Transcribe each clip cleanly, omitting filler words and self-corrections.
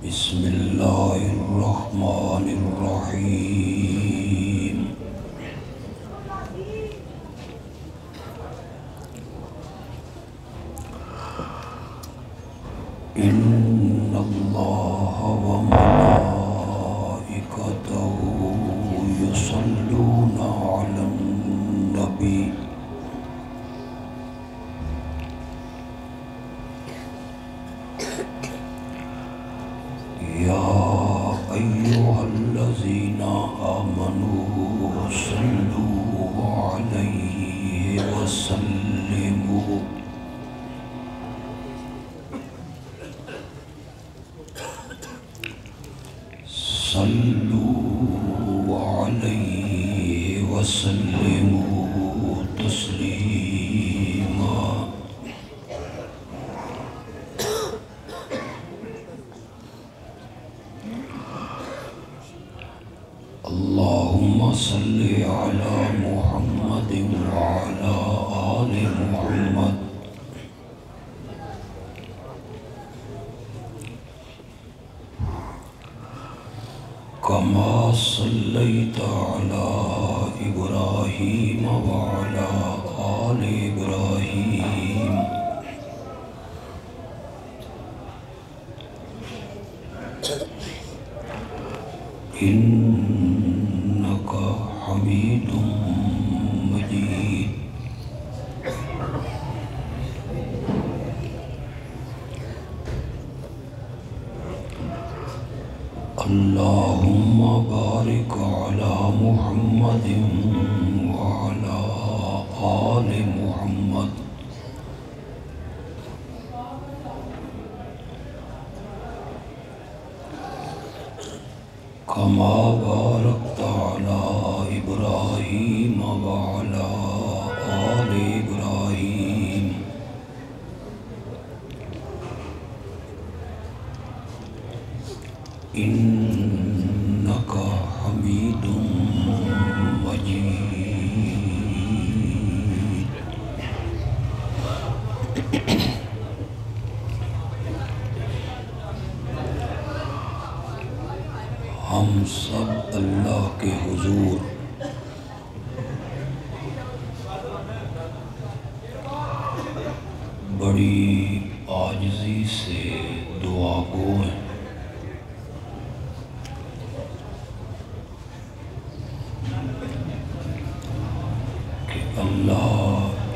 बिस्मिल्लाहिर्रहमानिर्रहीम। इन्नल्लाह व मलाइकतहू युसल्लूना अलन नबी। या अय्युहल्लज़ीना आमनू सल्लू अलैहि वसल्लिमू तस्लीमा। अल्लाहुम्मा सल्लि अला मुहम्मदिन व अला आलि मुहम्मद कमा सल्लैता अला इब्राहीम व अला आलि इब्राहीम इन्नका हमीदुम मजीद। अल्लाहुम्मा बारिक अला मुहम्मदिन व अला आलि मुहम्मद कमा बारकता अला इब्राहीम व अला आलि इब्राहीम इन्नका हमीदुम मजीद। हम सब अल्लाह के हुजूर बड़ी आजिज़ी से दुआ गो हैं कि अल्लाह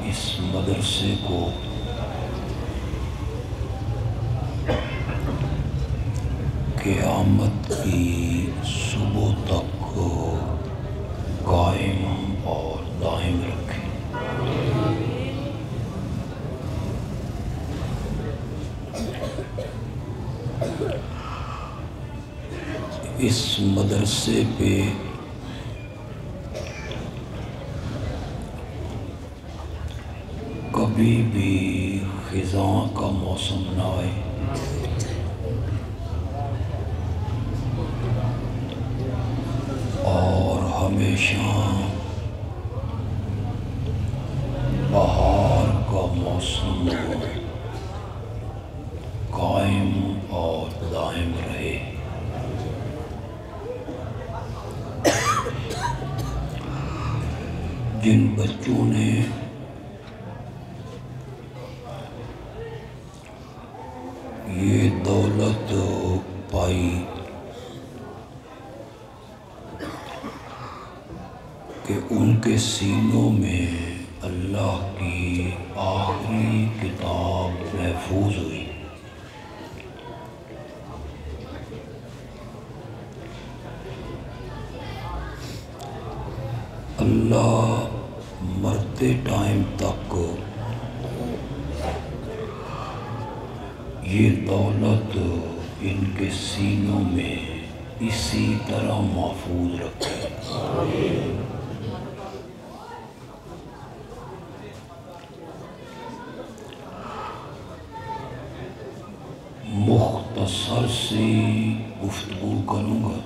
इस मदरसे को क़यामत की सुबह तक कायम और दायम रखे। इस मदरसे पे कभी भी ख़िज़ां का मौसम न आए, और हमेशा बहार का मौसम कायम और दायम रहे। जिन बच्चों ने ये दौलत पाई कि उनके सीनों में अल्लाह की आखिरी किताब महफूज हुई, अल्लाह मरते टाइम तक ये दौलत इनके सीनों में इसी तरह महफूज रखे। मुख्तसर सी गुफ्तगू करूँगा।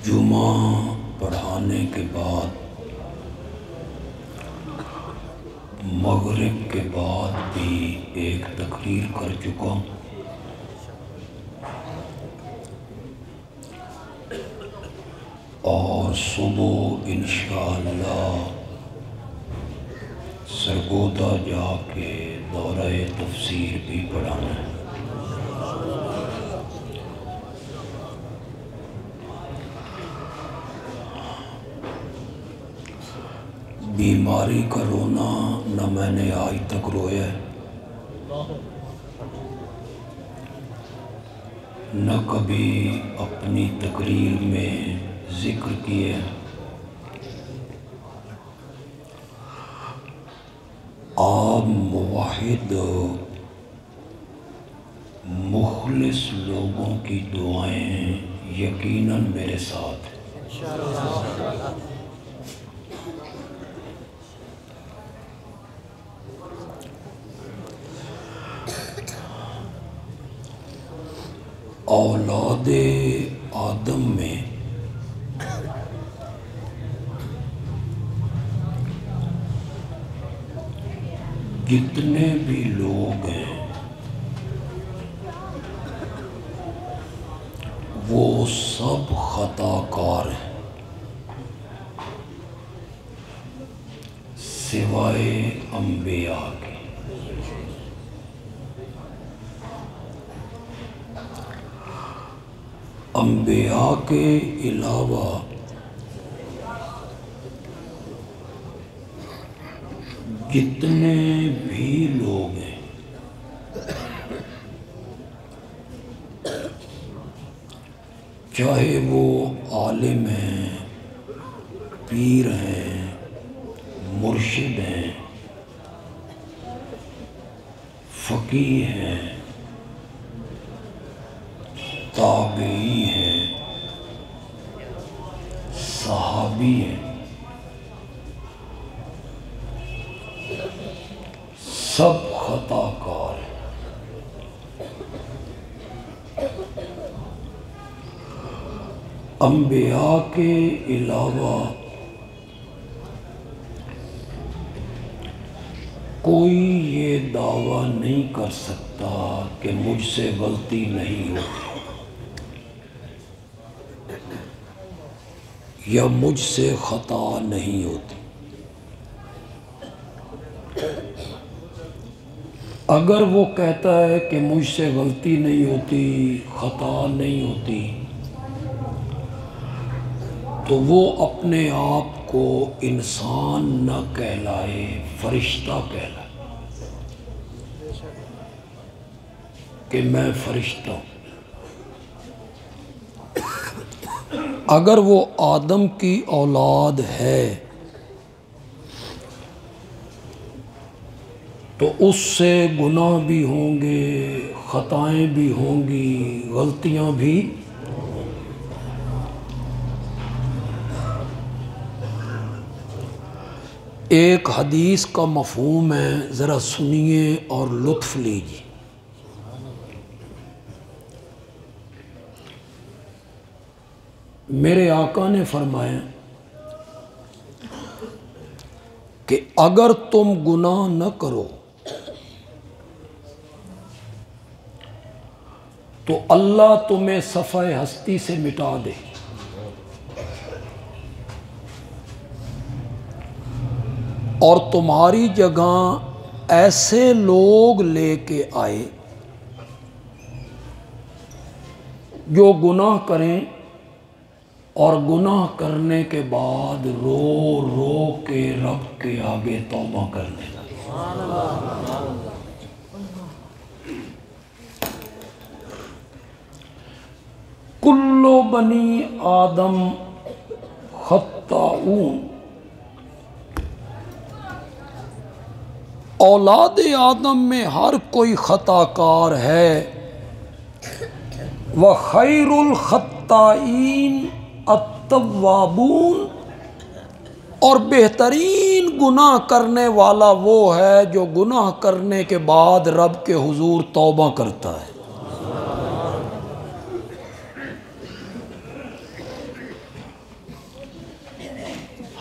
जुमा पढ़ाने के बाद मगरिब के बाद भी एक तकरीर कर चुका हूँ। और सुबह इंशाअल्लाह सरगोदा जाके दौरा तफसीर भी पढ़ाना है। बीमारी का रोना न मैंने आज तक रोया है, न कभी अपनी तकरीर में जिक्र किए। आप मुवाहिद मुखलिस लोगों की दुआएं यकीनन मेरे साथ हैं। औलादे आदम में जितने भी लोग हैं वो सब खताकार हैं सिवाय अंबिया के। अंबिया के अलावा जितने भी लोग हैं चाहे वो आलिम हैं, पीर हैं, मुर्शिद हैं, फ़कीह हैं, ताबई हैं, सहाबी हैं, सब खताकार हैं। अंबिया के अलावा कोई ये दावा नहीं कर सकता कि मुझसे गलती नहीं होती या मुझसे खता नहीं होती। अगर वो कहता है कि मुझसे गलती नहीं होती, खता नहीं होती, तो वो अपने आप को इंसान न कहलाए, फरिश्ता कहलाए कि मैं फरिश्ता हूँ। अगर वो आदम की औलाद है तो उससे गुनाह भी होंगे, खताएं भी होंगी, गलतियां भी। एक हदीस का मफ़हूम है, ज़रा सुनिए और लुत्फ़ लीजिए। मेरे आका ने फरमाया कि अगर तुम गुनाह न करो तो अल्लाह तुम्हें सफ़े हस्ती से मिटा दे, और तुम्हारी जगह ऐसे लोग लेके आए जो गुनाह करें और गुनाह करने के बाद रो रो के रब के आगे तौबा कर लेना। कुल्लो बनी आदम खत्ताऊन, औलाद आदम में हर कोई खताकार है। व खैरुल खत्ताईन अत्तवाबून, और बेहतरीन गुनाह करने वाला वो है जो गुनाह करने के बाद रब के हुजूर तौबा करता है।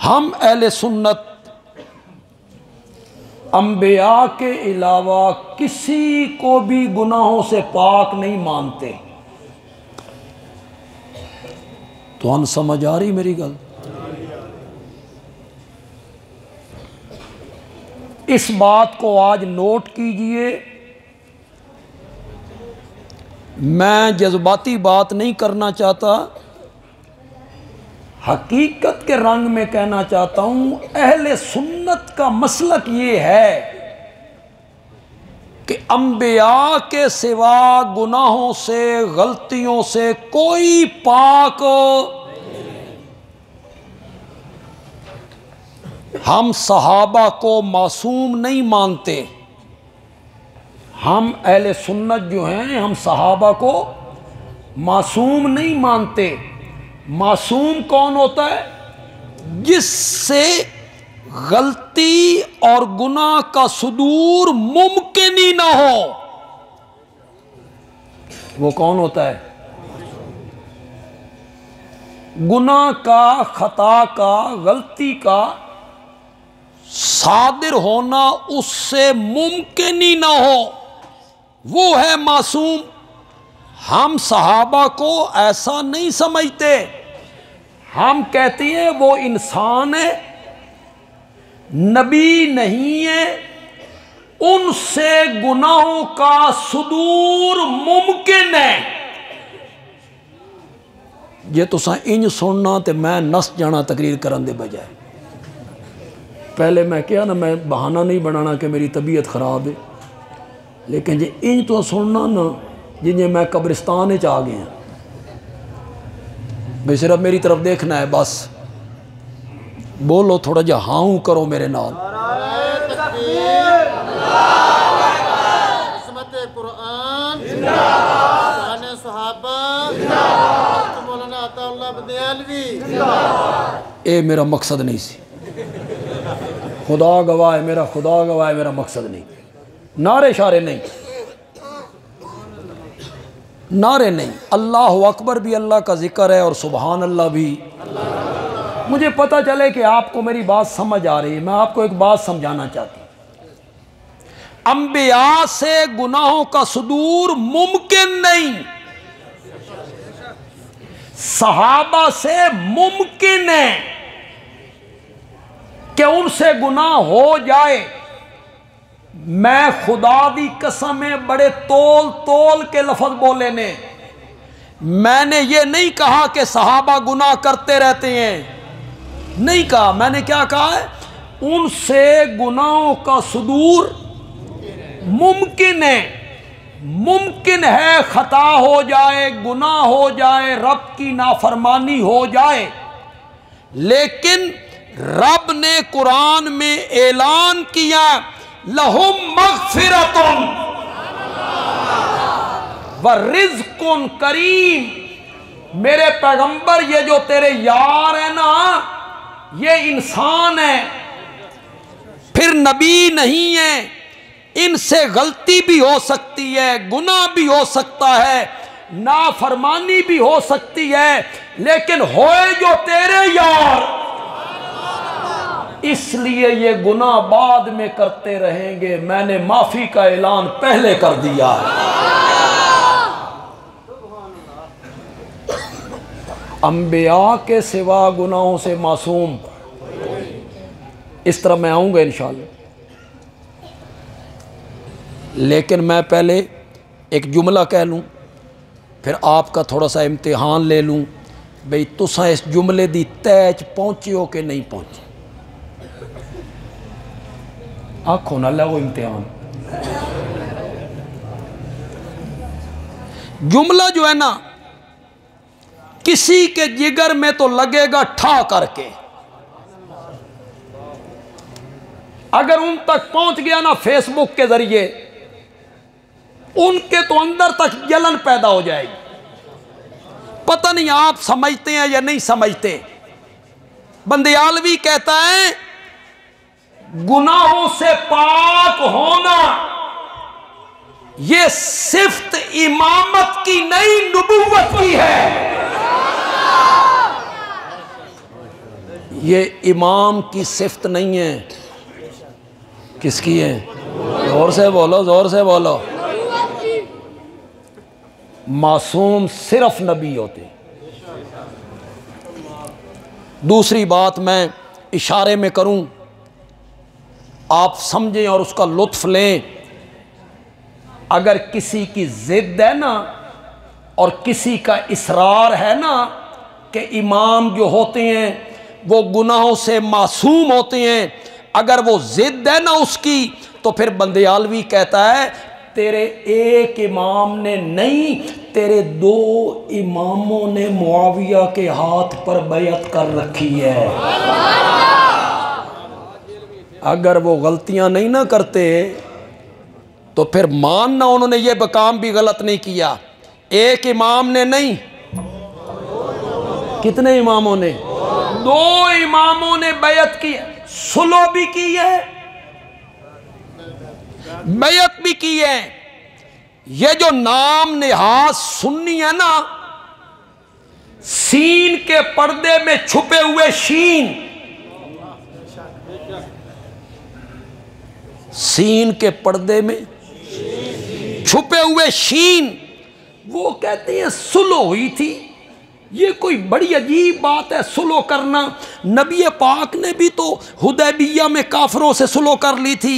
हम अहले सुन्नत अंबिया के अलावा किसी को भी गुनाहों से पाक नहीं मानते। तो हम समझ आ रही मेरी गल? इस बात को आज नोट कीजिए। मैं जज्बाती बात नहीं करना चाहता, हकीकत के रंग में कहना चाहता हूं। अहले सुन्नत का मसलक ये है कि अंबिया के सिवा गुनाहों से, गलतियों से कोई पाक। हम सहाबा को मासूम नहीं मानते। हम अहले सुन्नत जो हैं, हम सहाबा को मासूम नहीं मानते। मासूम कौन होता है? जिससे गलती और गुनाह का सुदूर मुमकिन ही ना हो। वो कौन होता है? गुनाह का, खता का, गलती का सादिर होना उससे मुमकिन ही ना हो, वो है मासूम। हम सहाबा को ऐसा नहीं समझते। हम कहते हैं वो इंसान है, नबी नहीं है, उनसे गुनाहों का सुदूर मुमकिन है। जे तुसा इंज सुनना तो मैं नस जाना तकरीर करन दे बजाय। पहले मैं क्या ना, मैं बहाना नहीं बनाना कि मेरी तबीयत ख़राब है, लेकिन जे इंज तो सुनना ना जिन्हें मैं कब्रिस्तान च आ गया भाई, सिर्फ मेरी तरफ देखना है बस। बोलो थोड़ा जा हाँ करो मेरे नाल। ये मेरा मकसद नहीं सी, खुदा गवाह है, मेरा खुदा गवाह है, मेरा मकसद नहीं। नारे शारे नहीं, नारे नहीं। अल्लाह अकबर भी अल्लाह का जिक्र है और सुबहान अल्लाह भी। मुझे पता चले कि आपको मेरी बात समझ आ रही है। मैं आपको एक बात समझाना चाहती हूं। अंबिया से गुनाहों का सुदूर मुमकिन नहीं, सहाबा से मुमकिन है कि उनसे गुनाह हो जाए। मैं खुदा दी कसम है, बड़े तोल तोल के लफ्ज बोले ने। मैंने ये नहीं कहा कि सहाबा गुनाह करते रहते हैं, नहीं कहा। मैंने क्या कहा है? उनसे गुनाहों का सुदूर मुमकिन है। मुमकिन है खता हो जाए, गुनाह हो जाए, रब की नाफरमानी हो जाए, लेकिन रब ने कुरान में ऐलान किया लहुम मगफिरतुन व रिज़्कुन करीम। मेरे पैगंबर, ये जो तेरे यार है ना, ये इंसान है, फिर नबी नहीं है। इनसे गलती भी हो सकती है, गुनाह भी हो सकता है, नाफरमानी भी हो सकती है, लेकिन होए जो तेरे यार, इसलिए ये गुनाह बाद में करते रहेंगे। मैंने माफी का ऐलान पहले कर दिया है। अंबिया के सिवा गुनाहों से मासूम। इस तरह मैं आऊंगा इंशाअल्लाह, लेकिन मैं पहले एक जुमला कह लूं, फिर आपका थोड़ा सा इम्तिहान ले लूं। भाई तुसा इस जुमले दी तय च पहुंचे हो कि नहीं पहुंचे। आंखों ना लो इम्तिहान। जुमला जो है ना, किसी के जिगर में तो लगेगा ठा करके। अगर उन तक पहुंच गया ना फेसबुक के जरिए, उनके तो अंदर तक जलन पैदा हो जाएगी। पता नहीं आप समझते हैं या नहीं समझते। बंदियालवी कहता है गुनाहों से पाक होना ये सिफ्त इमामत की नहीं, नबुव्वत की है। ये इमाम की सिफ्त नहीं है किसकी है? जोर से बोलो, जोर से बोलो। मासूम सिर्फ नबी होते। दूसरी बात मैं इशारे में करूं, आप समझें और उसका लुत्फ लें। अगर किसी की जिद है ना और किसी का इसरार है ना कि इमाम जो होते हैं वो गुनाहों से मासूम होते हैं, अगर वो जिद है ना उसकी, तो फिर बंदयालवी कहता है तेरे एक इमाम ने नहीं, तेरे 2 इमामों ने मुआविया के हाथ पर बैअत कर रखी है। अगर वो गलतियां नहीं ना करते तो फिर मानना उन्होंने ये काम भी गलत नहीं किया। एक इमाम ने नहीं, कितने इमामों ने? 2 इमामों ने बैअत की, सुलह भी की है, बैअत भी की है। ये जो नाम नेहाज सुन्नी है ना, सीन के पर्दे में छुपे हुए शीन, सीन के पर्दे में छुपे हुए शीन, वो कहते हैं सुलह हुई थी। ये कोई बड़ी अजीब बात है सुलह करना। नबी पाक ने भी तो हुदैबिया में काफरों से सुलह कर ली थी,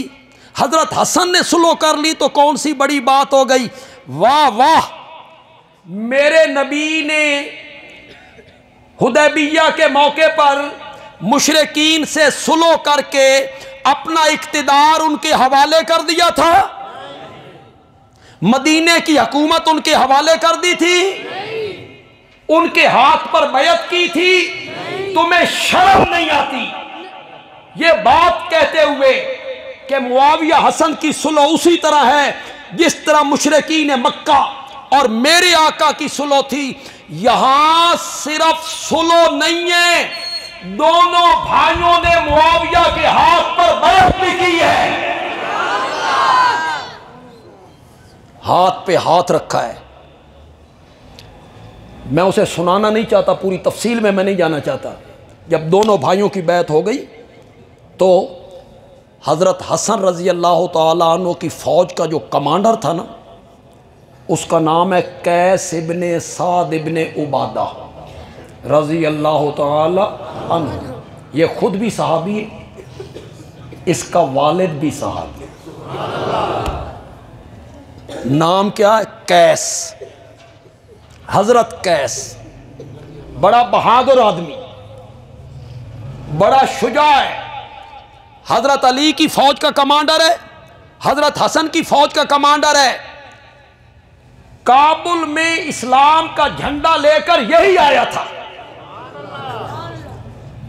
हजरत हसन ने सुलह कर ली, तो कौन सी बड़ी बात हो गई? वाह वाह, मेरे नबी ने हुदैबिया के मौके पर मुशरिकीन से सुलह करके अपना इख्तिदार उनके हवाले कर दिया था, मदीने की हुकूमत उनके हवाले कर दी थी, उनके हाथ पर बैअत की थी। तुम्हें शर्म नहीं आती ये बात कहते हुए कि मुआविया हसन की सुलह उसी तरह है जिस तरह मुशरिकीन मक्का और मेरे आका की सुलह थी। यहां सिर्फ सुलह नहीं है, दोनों भाइयों ने मुआविया के हाथ पर बैअत भी की है, हाथ पे हाथ रखा है। मैं उसे सुनाना नहीं चाहता, पूरी तफसील में मैं नहीं जाना चाहता। जब दोनों भाइयों की बैत हो गई तो हज़रत हसन रज़ी अल्लाह ताला अन्हु की फ़ौज का जो कमांडर था ना, उसका नाम है कैस इब्ने साद इब्ने उबादा रज़ी अल्लाह ताला अन्हु। ये खुद भी सहाबी है, इसका वालिद भी सहाबी है। नाम क्या है? कैस, हजरत कैस। बड़ा बहादुर आदमी, बड़ा शुजा है। हजरत अली की फौज का कमांडर है, हजरत हसन की फौज का कमांडर है। काबुल में इस्लाम का झंडा लेकर यही आया था,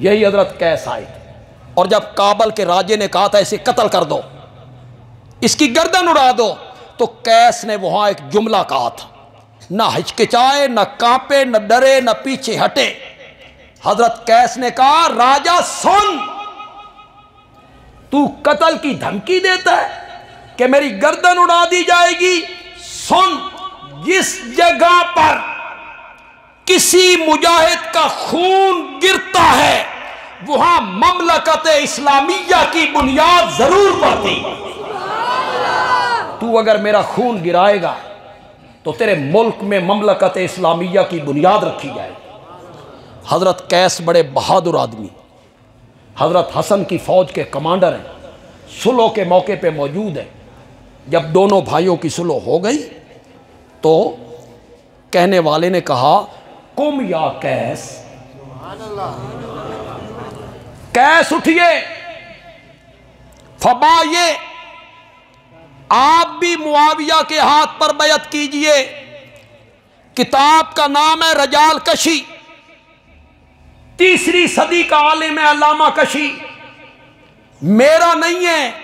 यही हजरत कैस आए थे। और जब काबुल के राजे ने कहा था इसे कत्ल कर दो, इसकी गर्दन उड़ा दो, तो कैस ने वहां एक जुमला कहा था, ना हिचकिचाए, ना कांपे, न डरे, न पीछे हटे। हजरत कैस ने कहा राजा सुन, तू कत्ल की धमकी देता है कि मेरी गर्दन उड़ा दी जाएगी। सुन, जिस जगह पर किसी मुजाहिद का खून गिरता है वहां ममलकत इस्लामिया की बुनियाद जरूर पड़ती। तू अगर मेरा खून गिराएगा तो तेरे मुल्क में ममलकत इस्लामिया की बुनियाद रखी जाएगी। हजरत कैस बड़े बहादुर आदमी, हजरत हसन की फौज के कमांडर हैं, सुलह के मौके पे मौजूद हैं। जब दोनों भाइयों की सुलह हो गई तो कहने वाले ने कहा कुम या कैस, कैस उठिए, फबाये, आप भी मुआविया के हाथ पर बैअत कीजिए। किताब का नाम है रजाल कशी, 3री सदी का आलिम है अल्लामा कशी, मेरा नहीं है,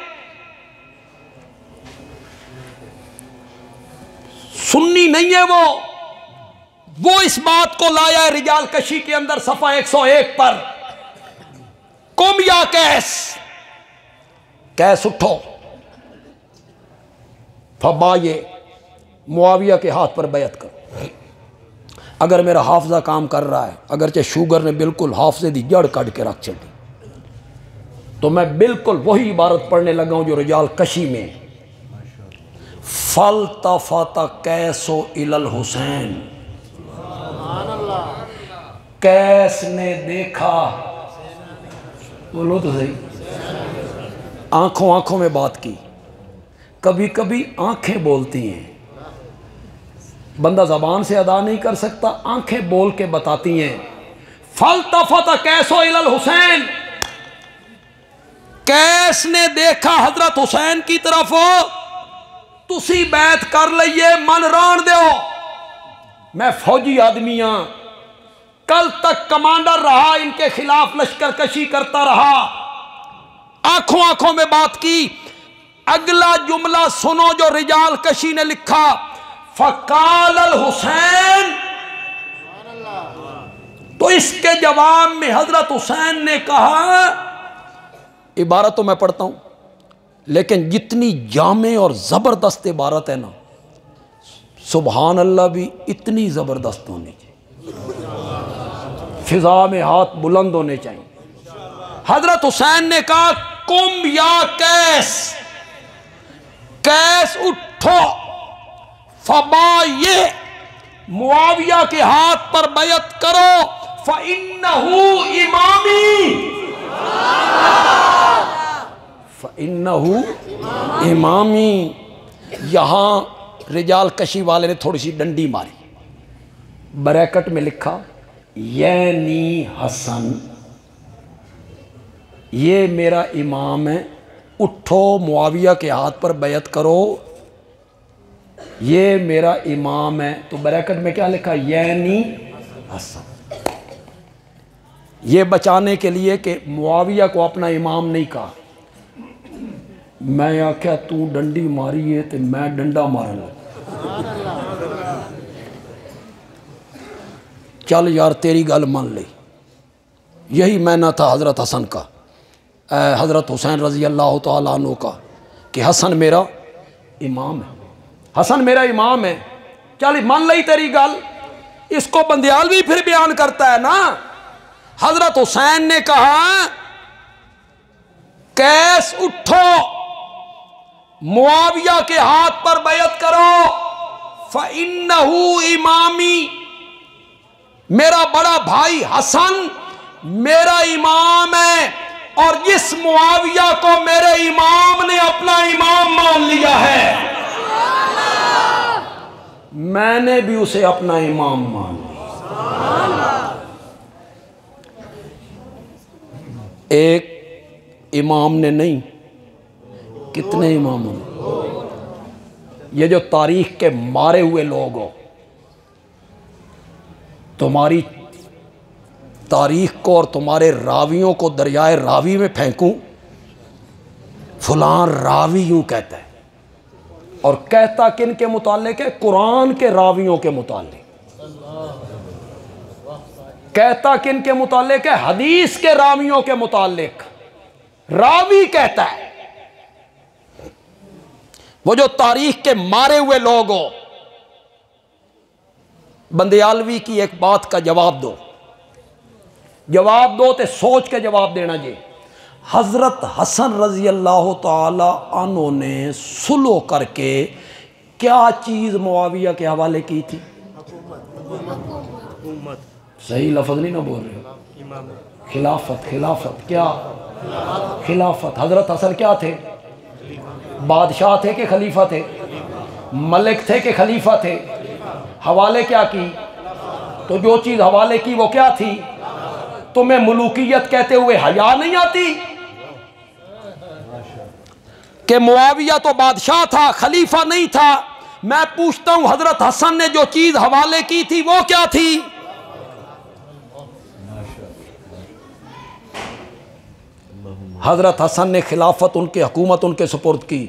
सुन्नी नहीं है वो इस बात को लाया है रिजाल कशी के अंदर सफा 101 पर। कुम या कैस, कैस उठो, फबाये, मुआविया के हाथ पर बैअत करो। अगर मेरा हाफजा काम कर रहा है, अगरचे शुगर ने बिल्कुल हाफजे दी जड़ कट के रख चली, तो मैं बिल्कुल वही इबारत पढ़ने लगा हूं जो रिजाल कशी में, फल तफाता कैसो इलल हुसैन, कैस ने देखा, बोलो तो सही, आंखों आंखों में बात की। कभी कभी आंखें बोलती हैं, बंदा जबान से अदा नहीं कर सकता, आंखें बोल के बताती हैं। फल तफाता कैसो इलल हुसैन, कैस ने देखा हजरत हुसैन की तरफ, तुसी बैत कर लइए, मन रान दो, मैं फौजी आदमी हां, कल तक कमांडर रहा, इनके खिलाफ लश्कर कशी करता रहा। आंखों आंखों में बात की। अगला जुमला सुनो जो रिजाल कशी ने लिखा, फकाल अल हुसैन, तो इसके जवाब में हजरत हुसैन ने कहा, इबारत तो मैं पढ़ता हूं लेकिन जितनी जामे और जबरदस्त इबारत है ना, सुभान अल्लाह भी इतनी जबरदस्त होनी चाहिए, फिजा में हाथ बुलंद होने चाहिए। हजरत हुसैन ने कहा, कुम या कैस, कैस उठो, फबा ये मुआविया के हाथ पर बैत करो, फ़इन्नहु इमामी, फ़इन्नहु इमामी। यहां रिजाल कशी वाले ने थोड़ी सी डंडी मारी, ब्रैकेट में लिखा यानी हसन, ये मेरा इमाम है, उठो मुआविया के हाथ पर बैत करो, ये मेरा इमाम है। तो ब्रैकेट में क्या लिखा, यानी हसन, ये बचाने के लिए कि मुआविया को अपना इमाम नहीं कहा। मैं आख्या तू डंडी मारी है तो मैं डंडा मारना, चल यार तेरी गल मान ली। यही मैना था हज़रत हसन का, हज़रत हुसैन रज़ी अल्लाह तआला अन्हु का, कि हसन मेरा इमाम है, हसन मेरा इमाम है, चल मान ली तेरी गल। इसको बंदियालवी फिर बयान करता है ना, हज़रत हुसैन ने कहा, कैस उठो, मुआविया के हाथ पर बैत करो, फ़इन्नहु इमामी, मेरा बड़ा भाई हसन मेरा इमाम है, और जिस मुआविया को मेरे इमाम ने अपना इमाम मान लिया है, मैंने भी उसे अपना इमाम मान लिया। एक इमाम ने नहीं, कितने इमामों ने। ये जो तारीख के मारे हुए लोग हो, तुम्हारी तारीख को और तुम्हारे रावियों को दरियाए रावी में फेंकूं, फलां रावी यूं कहता है, और कहता किन के मुतालिक है, कुरान के रावियों के मुतालिक। कहता किन के मुतालिक है, हदीस के रावियों के मुतालिक। रावी कहता है, वो जो तारीख के मारे हुए लोग हो। बंदियालवी की एक बात का जवाब दो, जवाब दो तो सोच के जवाब देना जी। हज़रत हसन रज़ी अल्लाह तआला अन्हु ने सुलह करके क्या चीज़ मुआविया के हवाले की थी? सही लफ्ज़ नहीं ना बोल रहे हो, खिलाफत। खिलाफत क्या? खिलाफत। हज़रत हसन क्या थे? बादशाह थे कि खलीफा थे? मलिक थे कि खलीफा थे? हवाले क्या की? तो जो चीज़ हवाले की वो क्या थी? तुम्हें मुलूकियत कहते हुए हया नहीं आती कि मुआविया तो बादशाह था, खलीफा नहीं था। मैं पूछता हूं, हजरत हसन ने जो चीज हवाले की थी वो क्या थी? हजरत हसन ने खिलाफत उनके, हुकूमत उनके सुपुर्द की।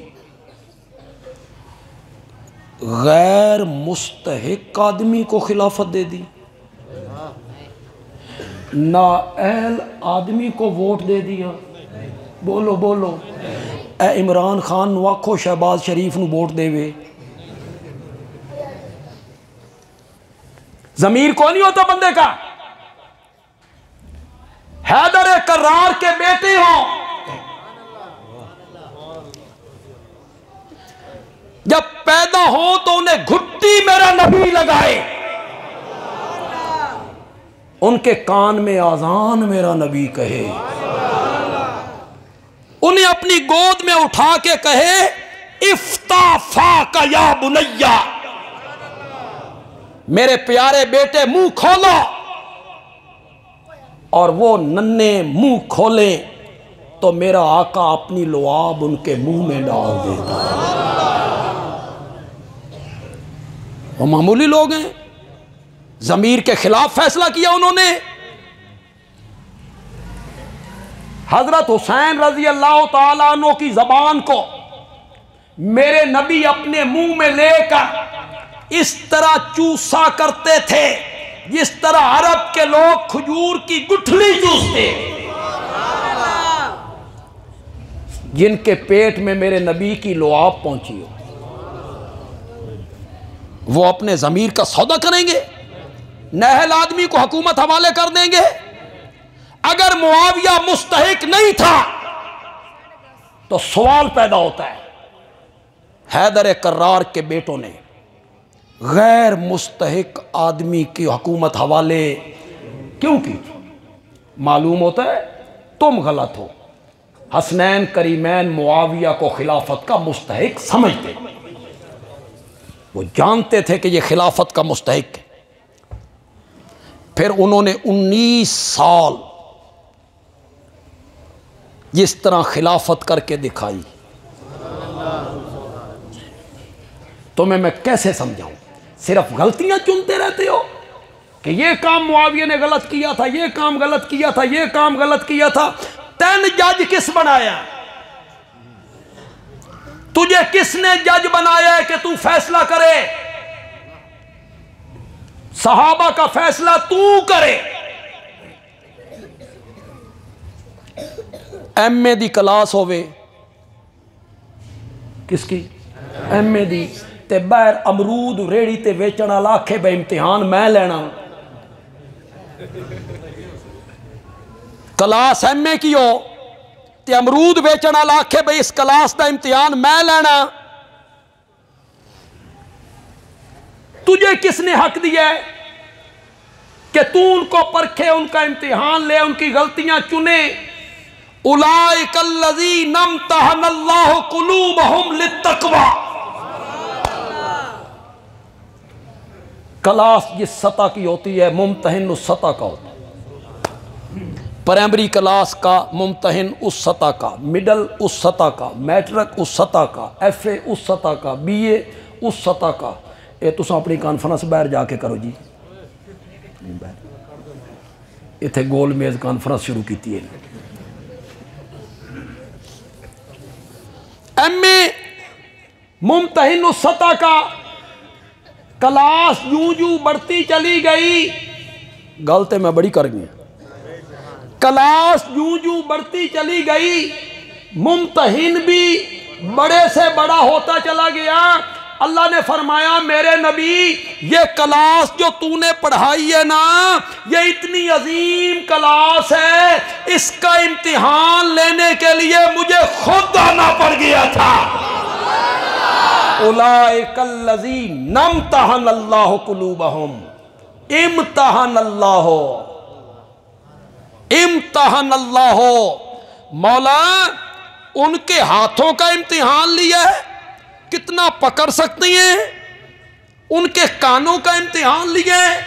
गैर मुस्तहिक आदमी को खिलाफत दे दी, नाअहल आदमी को वोट दे दिया। बोलो बोलो, ए इमरान खान नू आखो शहबाज शरीफ नू वोट देवे। जमीर को नहीं होता बंदे का। हैदर कर्रार के बेटे हो, जब पैदा हो तो उन्हें घुट्टी मेरा नबी लगाए, उनके कान में आजान मेरा नबी कहे, उन्हें अपनी गोद में उठा के कहे इफ्ताफा का या बुनैया, मेरे प्यारे बेटे मुंह खोलो, और वो नन्हे मुंह खोले तो मेरा आका अपनी लुआब उनके मुंह में डाल देता। वो मामूली लोग हैं, ज़मीर के खिलाफ फैसला किया उन्होंने। हजरत हुसैन रजी अल्लाह ताला अन्हु की जबान को मेरे नबी अपने मुंह में लेकर इस तरह चूसा करते थे जिस तरह अरब के लोग खजूर की गुठली चूसते, जिनके पेट में मेरे नबी की लुआब पहुंची हो, वो अपने ज़मीर का सौदा करेंगे, नहल आदमी को हुकूमत हवाले कर देंगे। अगर मुआविया मुस्तहिक नहीं था तो सवाल पैदा होता है, हैदर कर्रार के बेटों ने गैर मुस्तहिक आदमी की हुकूमत हवाले क्यों की? मालूम होता है तुम गलत हो। हसनैन करीमैन मुआविया को खिलाफत का मुस्तहिक समझते, वो जानते थे कि ये खिलाफत का मुस्तहिक है। फिर उन्होंने 19 साल जिस तरह खिलाफत करके दिखाई, तुम्हें मैं कैसे समझाऊं? सिर्फ गलतियां चुनते रहते हो कि ये काम मुआविया ने गलत किया था, ये काम गलत किया था, ये काम गलत किया था। 10 जज किस बनाया? तुझे किसने जज बनाया है कि तू फैसला करे? सहाबा का फैसला तू करे। एमए दी क्लास होवे, किसकी? एमए दी, ते बाहर अमरूद रेड़ी ते बेचण वाला आखे बे इम्तिहान मैं लेना। क्लास एमए की हो ते अमरूद बेचण वाला आखे बे इस क्लास का इम्तिहान मैं लेना। तुझे किसने हक दिया है कि तू उनको परखे, उनका इम्तिहान ले, उनकी गलतियां चुने? उलाइकल्लज़ीन इम्तहनल्लाहु कुलूबहुम लित्तक़वा। क्लास जिस सतह की होती है मुमतहिन उस सतह का होता है। प्राइमरी क्लास का मुमतहिन उस सतह का, मिडल उस सतह का, मैट्रिक उस सतह का, FA उस सतह का, BA उस सतह का। ये तुम अपनी कॉन्फ्रेंस बाहर जाके करो जी, इत्थे गोल मेज कॉन्फ्रेंस शुरू की है। MA मुमतहिन उस सतह का। क्लास यूं यूं बढ़ती चली गई, गलती मैं बड़ी कर गई। क्लास यूं यूं बढ़ती चली गई, मुमतहिन भी बड़े से बड़ा होता चला गया। अल्लाह ने फरमाया मेरे नबी ये क्लास जो तूने पढ़ाई है ना, ये इतनी अजीम क्लास है, इसका इम्तिहान लेने के लिए मुझे खुद आना पड़ गया था। उलाइकल्लज़ीन इम्तहनल्लाहु कुलूबहुम, इम्तहनल्लाहु, इम्तहनल्लाहु। मौला उनके हाथों का इम्तिहान लिया है, कितना पकड़ सकती हैं? उनके कानों का इम्तिहान लिया है,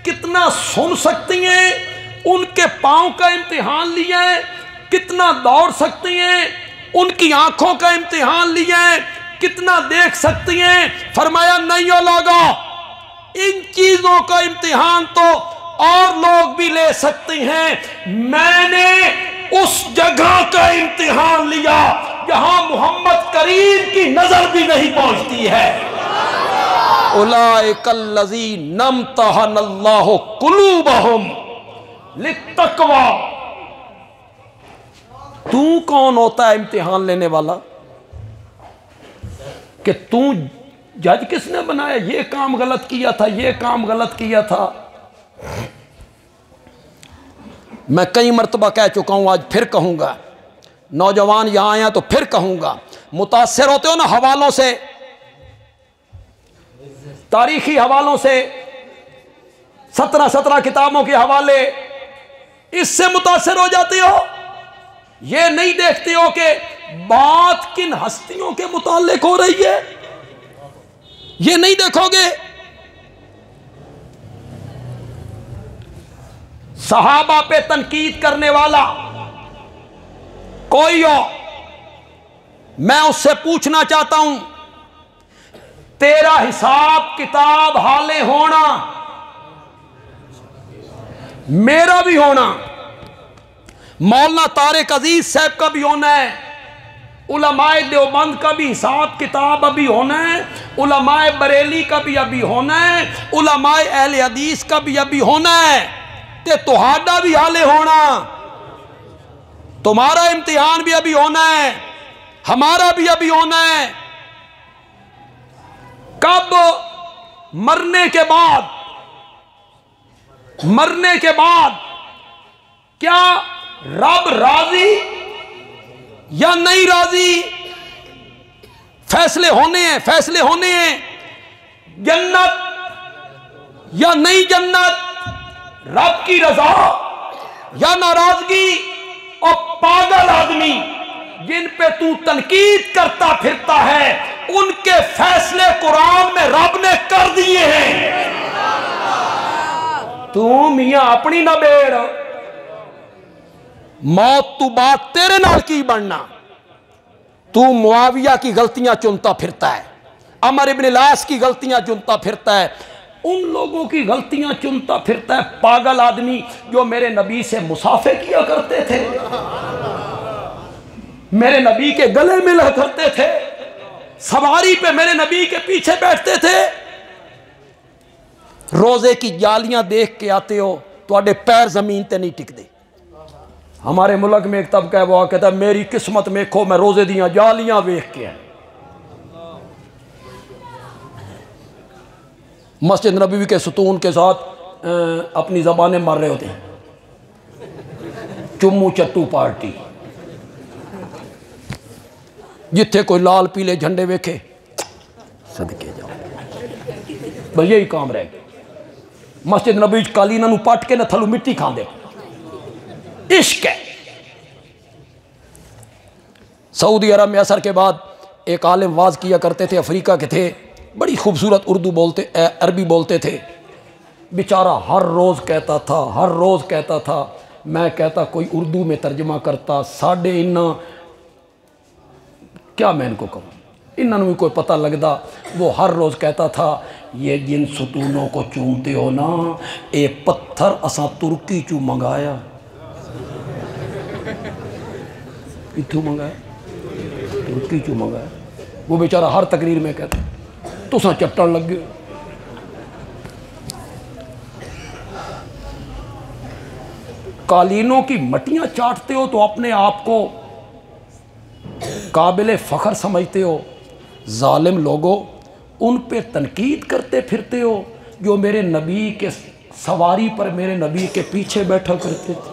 कितना सुन सकती हैं? उनके पाँव का इम्तिहान लिया है, कितना दौड़ सकती हैं? उनकी आंखों का इम्तिहान लिया है, कितना देख सकती हैं? फरमाया नहीं हो लोगो, इन चीजों का इम्तिहान तो और लोग भी ले सकते हैं, मैंने उस जगह का इम्तिहान लिया जहां मोहम्मद करीम की नजर भी नहीं पहुंचती है। उलाइकल्लज़ीन इम्तहनल्लाहु कुलूबहुम लित्तक़वा। तू कौन होता है इम्तिहान लेने वाला कि तू जज किसने बनाया? ये काम गलत किया था, ये काम गलत किया था। मैं कई मरतबा कह चुका हूं, आज फिर कहूंगा। नौजवान यहां आया तो फिर कहूंगा, मुतासिर होते हो ना हवालों से, तारीखी हवालों से 17 किताबों के हवाले, इससे मुतासर हो जाते हो। ये नहीं देखते हो कि बात किन हस्तियों के मुताल्लिक हो रही है, ये नहीं देखोगे। सहाबा पे तनकीद करने वाला कोई हो, मैं उससे पूछना चाहता हूं, तेरा हिसाब किताब हाले होना, मेरा भी होना, मौलाना तारिक अजीज साहब का भी होना है, उलमाए देवबंद का भी हिसाब किताब अभी होना है, उलमाए बरेली का भी अभी होना है, उलमाए अहले हदीस का भी अभी होना है, ते तुहाडा भी हाले होना। तुम्हारा इम्तिहान भी अभी होना है, हमारा भी अभी होना है। कब? मरने के बाद। मरने के बाद क्या रब राजी या नहीं राजी? फैसले होने हैं, फैसले होने हैं। जन्नत या नहीं जन्नत, रब की रजा या नाराजगी। और पागल आदमी जिन पे तू तनकीद करता फिरता है, उनके फैसले कुरान में रब ने कर दिए हैं। तू मियां अपनी ना बेड़, मौत तू बात तेरे नाल की बनना। तू मुआविया की गलतियां चुनता फिरता है, अमर इब्न लास की गलतियां चुनता फिरता है, उन लोगों की गलतियां चुनता फिरता है। पागल आदमी जो मेरे नबी से मुसाफे किया करते थे, मेरे नबी के गले मिला करते थे, सवारी पे मेरे नबी के पीछे बैठते थे, रोजे की जालियां देख के आते हो, तुहाडे पैर जमीन ते नहीं टिकते। हमारे मुल्क में एक तबका है, वो कहता है मेरी किस्मत में खो, मैं रोजे दियां जालियां वेख के आया। मस्जिद नबवी के सुतून के साथ अपनी ज़बानें मार रहे होते हैं, चुम्मू चट्टू पार्टी। जिथे कोई लाल पीले झंडे वेखे सदके जाओ, बस यही काम रह गया। मस्जिद नबी कालीना नू पट के न थलू मिट्टी खांदे। इश्क है। सऊदी अरब में असर के बाद एक आलिम वाज किया करते थे, अफ्रीका के थे, बड़ी खूबसूरत उर्दू बोलते, अरबी बोलते थे। बेचारा हर रोज़ कहता था, हर रोज़ कहता था, मैं कहता कोई उर्दू में तर्जमा करता, साढ़े इन्ना क्या मैं इनको कहूँ, इन्होंने भी कोई पता लगता। वो हर रोज़ कहता था, ये जिन सुतूनों को चूमते हो ना, ये पत्थर असा तुर्की चू मंगाया। इतू मंगाया, तुर्की चू मंगाया। वो बेचारा हर तकरीर में कहता, तुसा चट्टन लग गए। कालीनों की मटियां चाटते हो तो अपने आप को काबिल फ़ख्र समझते हो। जालिम लोगों, उन पे तनकीद करते फिरते हो जो मेरे नबी के सवारी पर मेरे नबी के पीछे बैठा करते थे।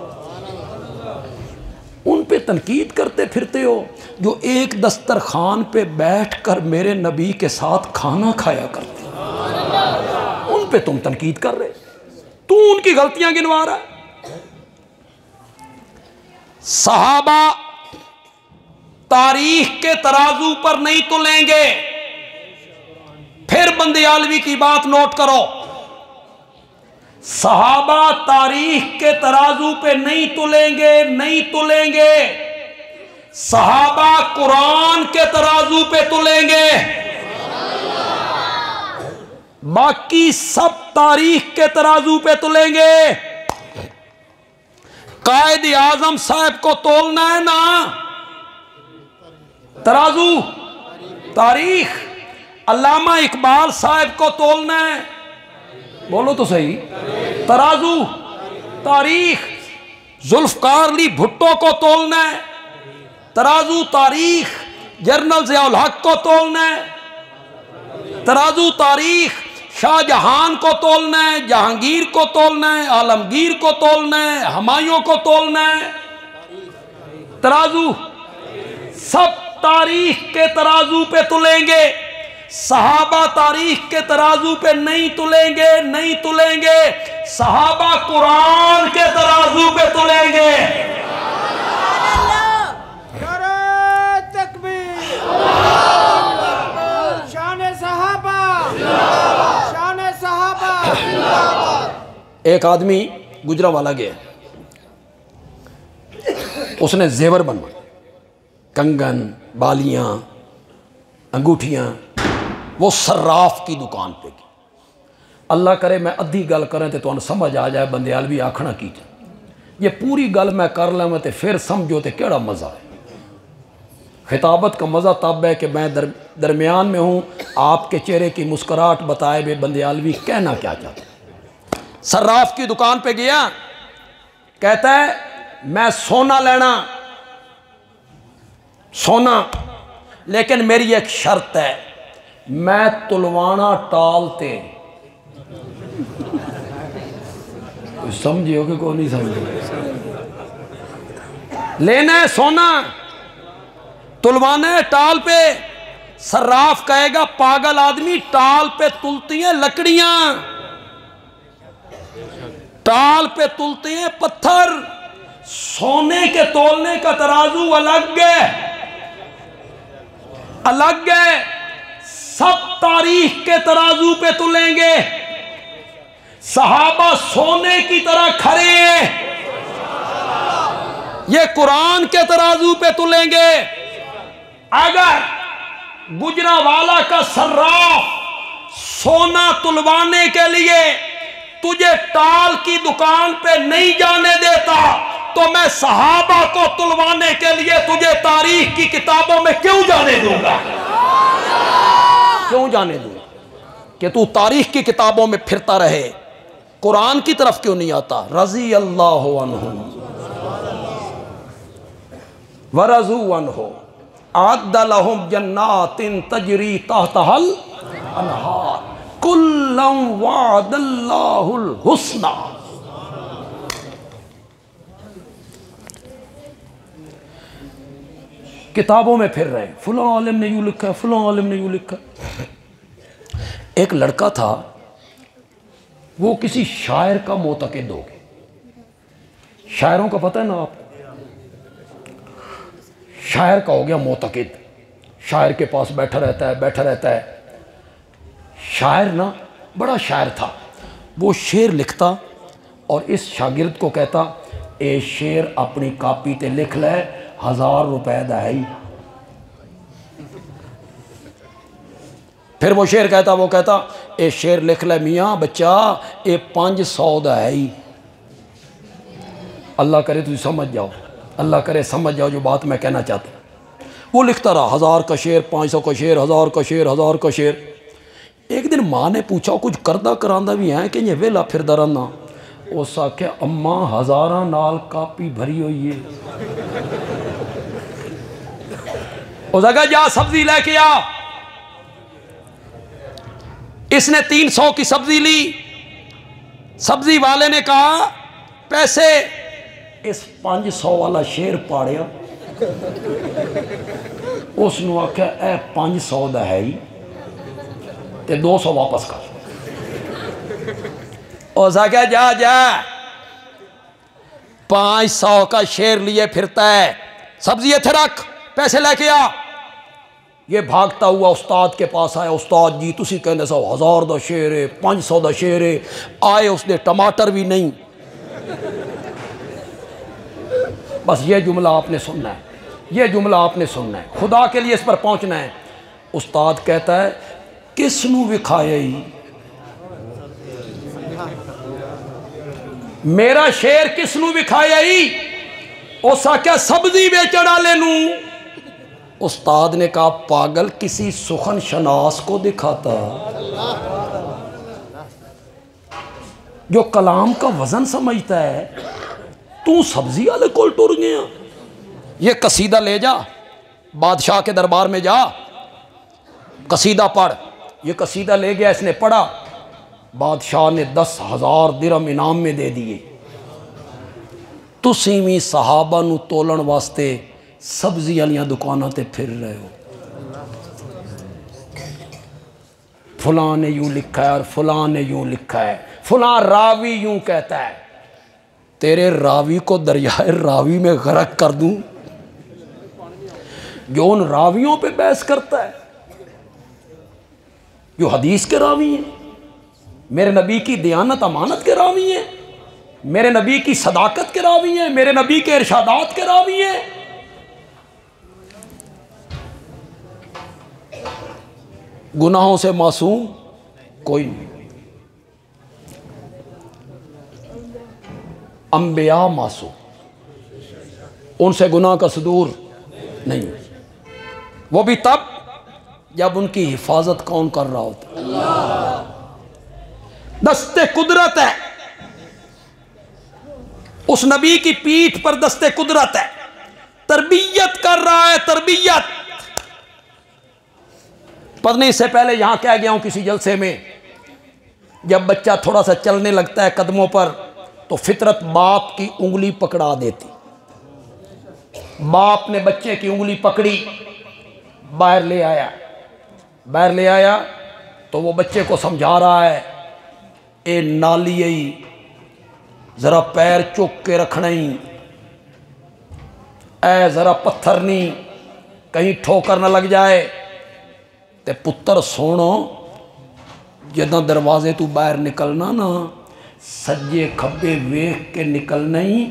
उन पे तनकीद करते फिरते हो जो एक दस्तरखान पे बैठकर मेरे नबी के साथ खाना खाया करते। उन पे तुम तनकीद कर रहे, तू उनकी गलतियां गिनवा रहा है। सहाबा तारीख के तराजू पर नहीं तुलेंगे। फिर बंदियालवी की बात नोट करो, सहाबा तारीख के तराजू पे नहीं तुलेंगे, नहीं तुलेंगे। सहाबा कुरान के तराजू पे तुलेंगे। बाकी सब तारीख के तराजू पे तुलेंगे। कायद आजम साहब को तोलना है ना, तराजू तारीख। अल्लामा इकबाल साहब को तोलना है, बोलो तो सही, तराजू तारीख। जुल्फकार अली भुट्टो को तोलना है, तराजू तारीख। जनरल ज़ियाउल हक को तोलना है, तराजू तारीख। शाहजहां को तोलना है, जहांगीर को तोलना है, आलमगीर को तोलना है, हुमायूं को तोलना है, तराजू। सब तारीख के तराजू पे तुलेंगे। सहाबा तारीख के तराजू पे नहीं तुलेंगे, नहीं तुलेंगे, सहाबा कुरान के तराजू पे तुलेंगे। एक आदमी गुजरांवाला गया, उसने जेवर बनवाए, कंगन, बालियां, अंगूठियां, वो सर्राफ की दुकान पे गई। अल्लाह करे मैं अद्धी गल करें तो तुहानू समझ आ जाए बंदयाल भी आखना की ये पूरी गल मैं कर लवां तो फिर समझो तो केड़ा मज़ा है। खिताबत का मज़ा तब है कि मैं दरमियान में हूँ, आपके चेहरे की मुस्कुराहट बताए वे बंदयालवी कहना क्या चाहते। सर्राफ की दुकान पे गया, कहता है मैं सोना लेना, सोना, लेकिन मेरी एक शर्त है, मैं तुलवाना टालते। समझियो कि कौन नहीं समझे? लेना है सोना, तुलवाना है टाल पे। सर्राफ कहेगा पागल आदमी, टाल पे तुलती हैं लकड़ियां, टाल पे तुलते हैं पत्थर। सोने के तोलने का तराजू अलग है, अलग है। सब तारीख के तराजू पे तुलेंगे। सहाबा सोने की तरह खड़े हैं, ये कुरान के तराजू पे तुलेंगे। अगर गुजरांवाला का सर्राफ सोना तुलवाने के लिए तुझे टाल की दुकान पे नहीं जाने देता, तो मैं सहाबा को तुलवाने के लिए तुझे तारीख की किताबों में क्यों जाने दूंगा? क्यों जाने दूंगा कि तू तारीख की किताबों में फिरता रहे, कुरान की तरफ क्यों नहीं आता? रज़ी अल्लाहु अन्हु व रज़ू अन्हु अअद्द लहुम जन्नातिन तजरी तहतहल अनहार कुल्लम वअदल्लाहुल हुस्ना। किताबों में फिर रहे, फलां आलिम ने यूं लिखा है, फलां आलिम ने यूं लिखा। एक लड़का था, वो किसी शायर का मोतक़िद हो गया। शायरों का पता है ना आप, शायर का हो गया मोतक़िद। शायर के पास बैठा रहता है, बैठा रहता है। शायर ना बड़ा शायर था, वो शेर लिखता और इस शागिर्द को कहता ए शेर अपनी कापी ते लिख ले, 1000 रुपए दा है। फिर वो शेर कहता, वो कहता ए शेर लिख ले मियाँ बच्चा, ये 500 दा है ही। अल्लाह करे तुम समझ जाओ, अल्लाह करे समझ जाओ जो बात मैं कहना चाहता। वो लिखता रहा 1000 का शेर, 500 का शेर, 1000 का शेर, 1000 का शेर। एक दिन माँ ने पूछा कुछ करदा करांदा भी है कि ये वेला फिरदा रहना? उस आख्या अम्मा 1000 नाल कापी भरी हुई है। उस आख्या जा सब्जी लेके आ। इसने 300 की सब्जी ली। सब्जी वाले ने कहा पैसे। इस 500 वाला शेर पाड़िया, उसने आख्या ए 500 दा है ही ते 200 वापस कर। उस आख्या जा जा 500 का शेर लिए फिरता है, सब्जी इथे रख, पैसे लेके आ। ये भागता हुआ उस्ताद के पास आया, उस्ताद जी तुसी कहंदे सो 1000 दा शेर है, 500 दा शेर है। आए उसने टमाटर भी नहीं। बस ये जुमला आपने सुनना है, ये जुमला आपने सुनना है, खुदा के लिए इस पर पहुंचना है। उस्ताद कहता है किसनू विखाया ही मेरा शेर, किसनू विखाया ही? उस आख्या सब्जी बेचण वाले नू। उस्ताद ने कहा पागल, किसी सुखन शनास को दिखाता जो कलाम का वजन समझता है। तू सब्जी वाले कोल टुर गया। ये कसीदा ले जा, बादशाह के दरबार में जा, कसीदा पढ़। ये कसीदा ले गया, इसने पढ़ा। बादशाह ने 10,000 दिरहम इनाम में दे दिए। तुसी भी सहाबा नू तोलन वास्ते सब्जी वाली दुकानों ते फिर रहे हो। फलां ने यूं लिखा है और फलां ने यूं लिखा है, फलां रावी यूं कहता है। तेरे रावी को दरियाए रावी में गर्क कर दूं जो उन रावियों पे बहस करता है जो हदीस के रावी हैं, मेरे नबी की दयानत अमानत के रावी हैं, मेरे नबी की सदाकत के रावी हैं, मेरे नबी के इरशादात के रावी हैं। गुनाहों से मासूम कोई नहीं, अंबिया मासूम, उनसे गुनाह का सदूर नहीं, वो भी तब जब उनकी हिफाजत कौन कर रहा होता। दस्ते कुदरत है, उस नबी की पीठ पर दस्ते कुदरत है, तरबियत कर रहा है, तरबियत। पढ़ने से पहले यहां कह गया हूं किसी जलसे में, जब बच्चा थोड़ा सा चलने लगता है कदमों पर तो फितरत बाप की उंगली पकड़ा देती। बाप ने बच्चे की उंगली पकड़ी, बाहर ले आया, बाहर ले आया तो वो बच्चे को समझा रहा है, ए नाली जरा पैर चुक के रखना ही, ऐ जरा पत्थर नहीं कहीं ठोकर ना लग जाए। ते पुत्र सोनो जदा दरवाजे तू बाहर निकलना ना, सज्जे खब्बे वेख के निकलना ही।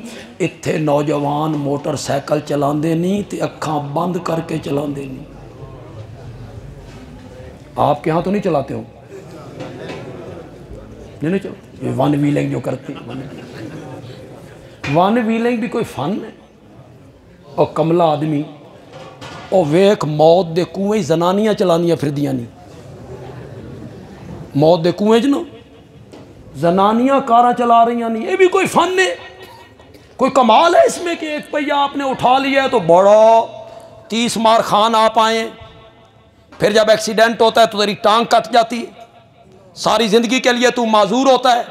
इत्थे नौजवान मोटरसाइकिल चलाते नहीं ते अखां बंद करके चलाते नहीं। आपके यहाँ तो नहीं चलाते हो? नहीं चलते। ये वन व्हीलिंग जो करते, वन व्हीलिंग भी कोई फन है। और कमला आदमी और वेख मौत दे कुएं जनानियां चलानियां फिरदियां नहीं, मौत दे कुएं च ना जनानियां कारां चला रही नहीं। ये भी कोई फन है, कोई कमाल है इसमें कि एक पहिया आपने उठा लिया है तो बड़ा 30 मार खान आप आए, फिर जब एक्सीडेंट होता है तो तेरी टांग कट जाती है, सारी ज़िंदगी के लिए तू माजूर होता है।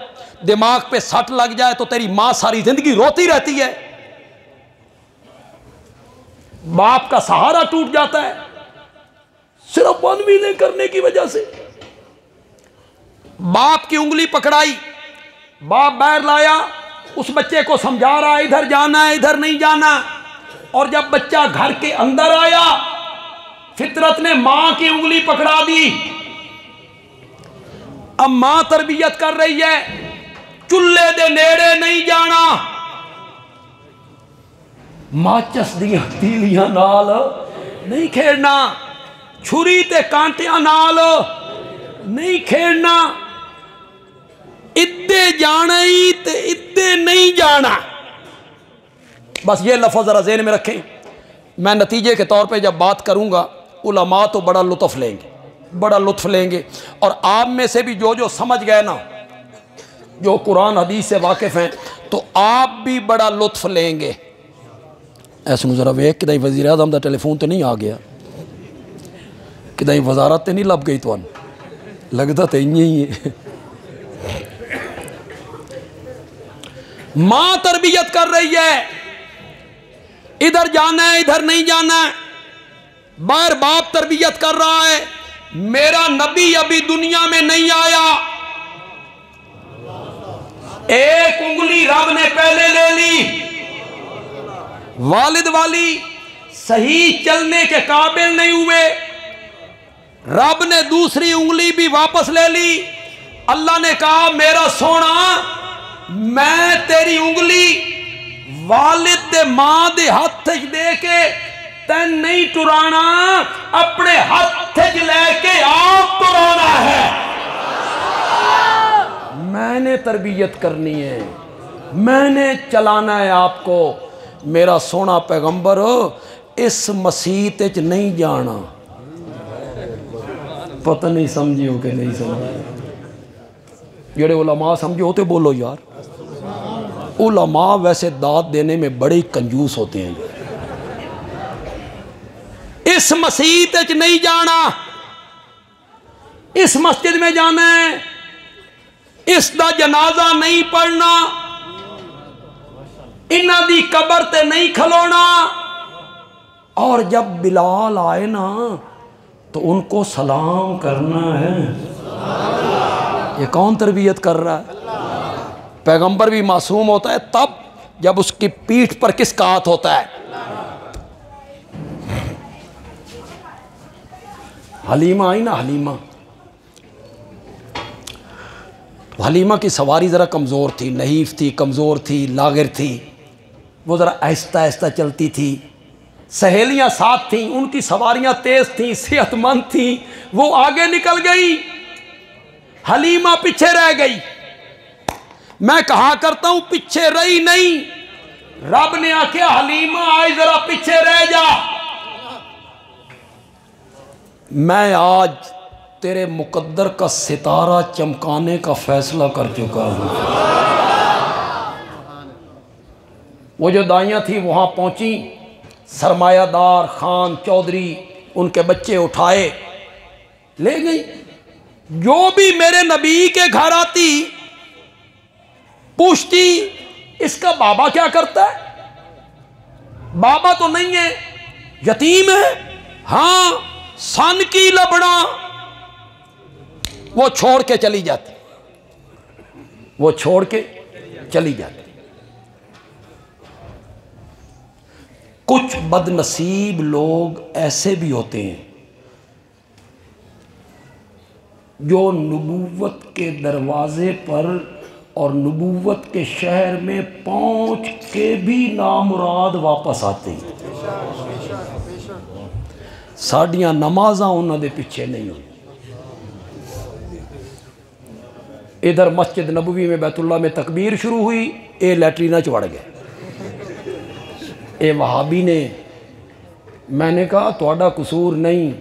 दिमाग पे सट लग जाए तो तेरी माँ सारी ज़िंदगी रोती रहती है, बाप का सहारा टूट जाता है सिर्फ वन व्हीलिंग करने की वजह से। बाप की उंगली पकड़ाई, बाप बाहर लाया, उस बच्चे को समझा रहा है इधर जाना है इधर नहीं जाना। और जब बच्चा घर के अंदर आया, फितरत ने मां की उंगली पकड़ा दी। अब मां तरबियत कर रही है, चुल्ले दे नेड़े नहीं जाना, माचस दियां तीलियां नाल नहीं खेड़ना, छुरी ते कांटियां नाल नहीं खेड़ना, इद्दे जाना ही ते इद्दे नहीं जाना। बस ये लफ्ज़ ज़रा ज़हन में रखें। मैं नतीजे के तौर पे जब बात करूँगा उलमा तो बड़ा लुत्फ़ लेंगे, बड़ा लुत्फ़ लेंगे। और आप में से भी जो समझ गए ना, जो कुरान हदीस से वाकिफ़ हैं, तो आप भी बड़ा लुत्फ़ लेंगे। ऐसा ज़रा वेख कि वज़ीर आज़म का टेलीफोन तो नहीं आ गया, कि वजारत तो नहीं लभ गई, तो लगता तो इं ही है। मां तरबियत कर रही है, इधर जाना है इधर नहीं जाना है। बाहर बाप तरबियत कर रहा है, मेरा नबी अभी दुनिया में नहीं आया, एक उंगली रब ने पहले ले ली, वालिद वाली सही चलने के काबिल नहीं हुए, रब ने दूसरी उंगली भी वापस ले ली। अल्लाह ने कहा मेरा सोना, मैं तेरी उंगली वालिद दे मां दे हथ दे के तैन नहीं टुराना, अपने हथ लेके आप टुराना है। मैंने तरबियत करनी है, मैंने चलाना है आपको। मेरा सोना पैगंबर इस मसीत च नहीं जाना। पता नहीं समझियो कि नहीं समझियो, जेड़े उलमा समझो तो बोलो यार। उलमा वैसे दाद देने में बड़े कंजूस होते हैं। इस मसीत च नहीं जाना, इस मस्जिद में जाना है, इसका जनाजा नहीं पढ़ना, इन्हां दी कबर ते नहीं खलोना। और जब बिलाल आए ना तो उनको सलाम करना है। ये कौन तरबियत कर रहा है? पैगंबर भी मासूम होता है तब जब उसकी पीठ पर किसका हाथ होता है? हलीमा आई ना, हलीमा, तो हलीमा की सवारी ज़रा कमज़ोर थी, नहीफ थी, कमज़ोर थी, लागिर थी। वो ज़रा आहिस्ता आहिस्ता चलती थी। सहेलियां साथ थीं, उनकी सवारियां तेज़ थीं, सेहतमंद थीं। वो आगे निकल गई, हलीमा पीछे रह गई। मैं कहा करता हूं पीछे रही नहीं, रब ने आख्या हलीमा आज जरा पीछे रह जा। मैं आज तेरे मुकद्दर का सितारा चमकाने का फैसला कर चुका हूं। वो जो दाइयां थी वहां पहुंची, सरमायादार खान चौधरी उनके बच्चे उठाए ले गई। जो भी मेरे नबी के घर आती पूछती इसका बाबा क्या करता है? बाबा तो नहीं है, यतीम है। हाँ, सन की लबड़ा। वो छोड़ के चली जाती, वो छोड़ के चली जाती। कुछ बदनसीब लोग ऐसे भी होते हैं जो नबूवत के दरवाजे पर और नबूवत के शहर में पहुंच के भी नामुराद वापस आते हैं। साड़ियां नमाज़ां उन्होंने पिछे नहीं हुई। इधर मस्जिद नबवी में बैतुल्ला में तकबीर शुरू हुई, ये लैट्रीना च वड़ गए। ये वहाबी ने, मैंने कहा थोड़ा कसूर नहीं,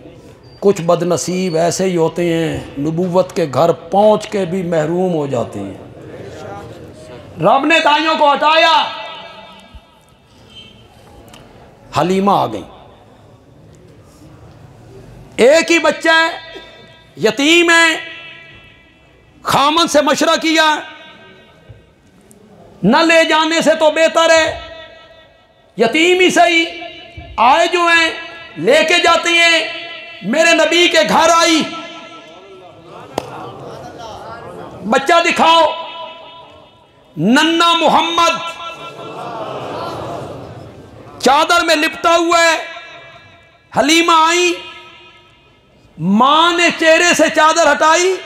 कुछ बदनसीब ऐसे ही होते हैं नबूवत के घर पहुंच के भी महरूम हो जाते हैं। रब ने दाइयों को हटाया, हलीमा आ गई। एक ही बच्चा है, यतीम है, खामन से मशवरा किया, न ले जाने से तो बेहतर है, यतीम ही सही, आए जो हैं लेके जाती हैं। मेरे नबी के घर आई, बच्चा दिखाओ, नन्ना मोहम्मद चादर में लिपटा हुआ है। हलीमा आई, मां ने चेहरे से चादर हटाई।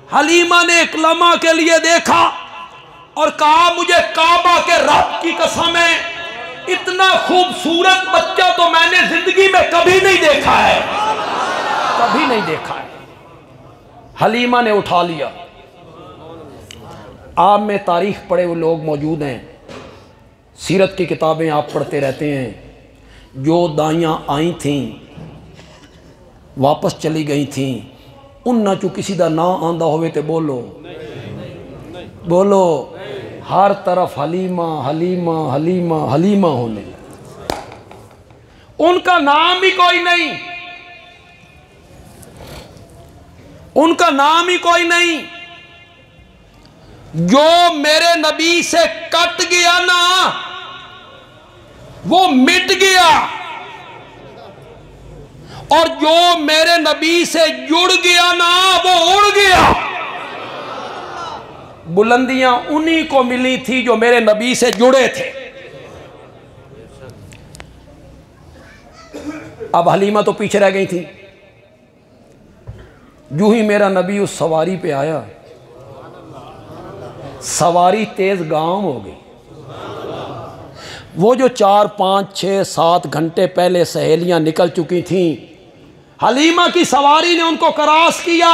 हलीमा ने एक लम्हा के लिए देखा और कहा मुझे काबा के रब की कसम है, इतना खूबसूरत बच्चा तो मैंने जिंदगी में कभी नहीं देखा है, कभी नहीं देखा है। हलीमा ने उठा लिया। आप में तारीख पढ़े हुए लोग मौजूद हैं, सीरत की किताबें आप पढ़ते रहते हैं। जो दाइयां आई थीं वापस चली गई थीं, उन्ना चो किसी का ना आंदा होवे ते बोलो, बोलो। हर तरफ हलीमा हलीमा हलीमा हलीमा होने, उनका नाम ही कोई नहीं, उनका नाम ही कोई नहीं। जो मेरे नबी से कट गया ना वो मिट गया, और जो मेरे नबी से जुड़ गया ना वो उड़ गया। बुलंदियां उन्हीं को मिली थी जो मेरे नबी से जुड़े थे। अब हलीमा तो पीछे रह गई थी। यूं ही मेरा नबी उस सवारी पे आया, सवारी तेज गांव हो गई। वो जो 4, 5, 6, 7 घंटे पहले सहेलियां निकल चुकी थीं, हलीमा की सवारी ने उनको क्रॉस किया।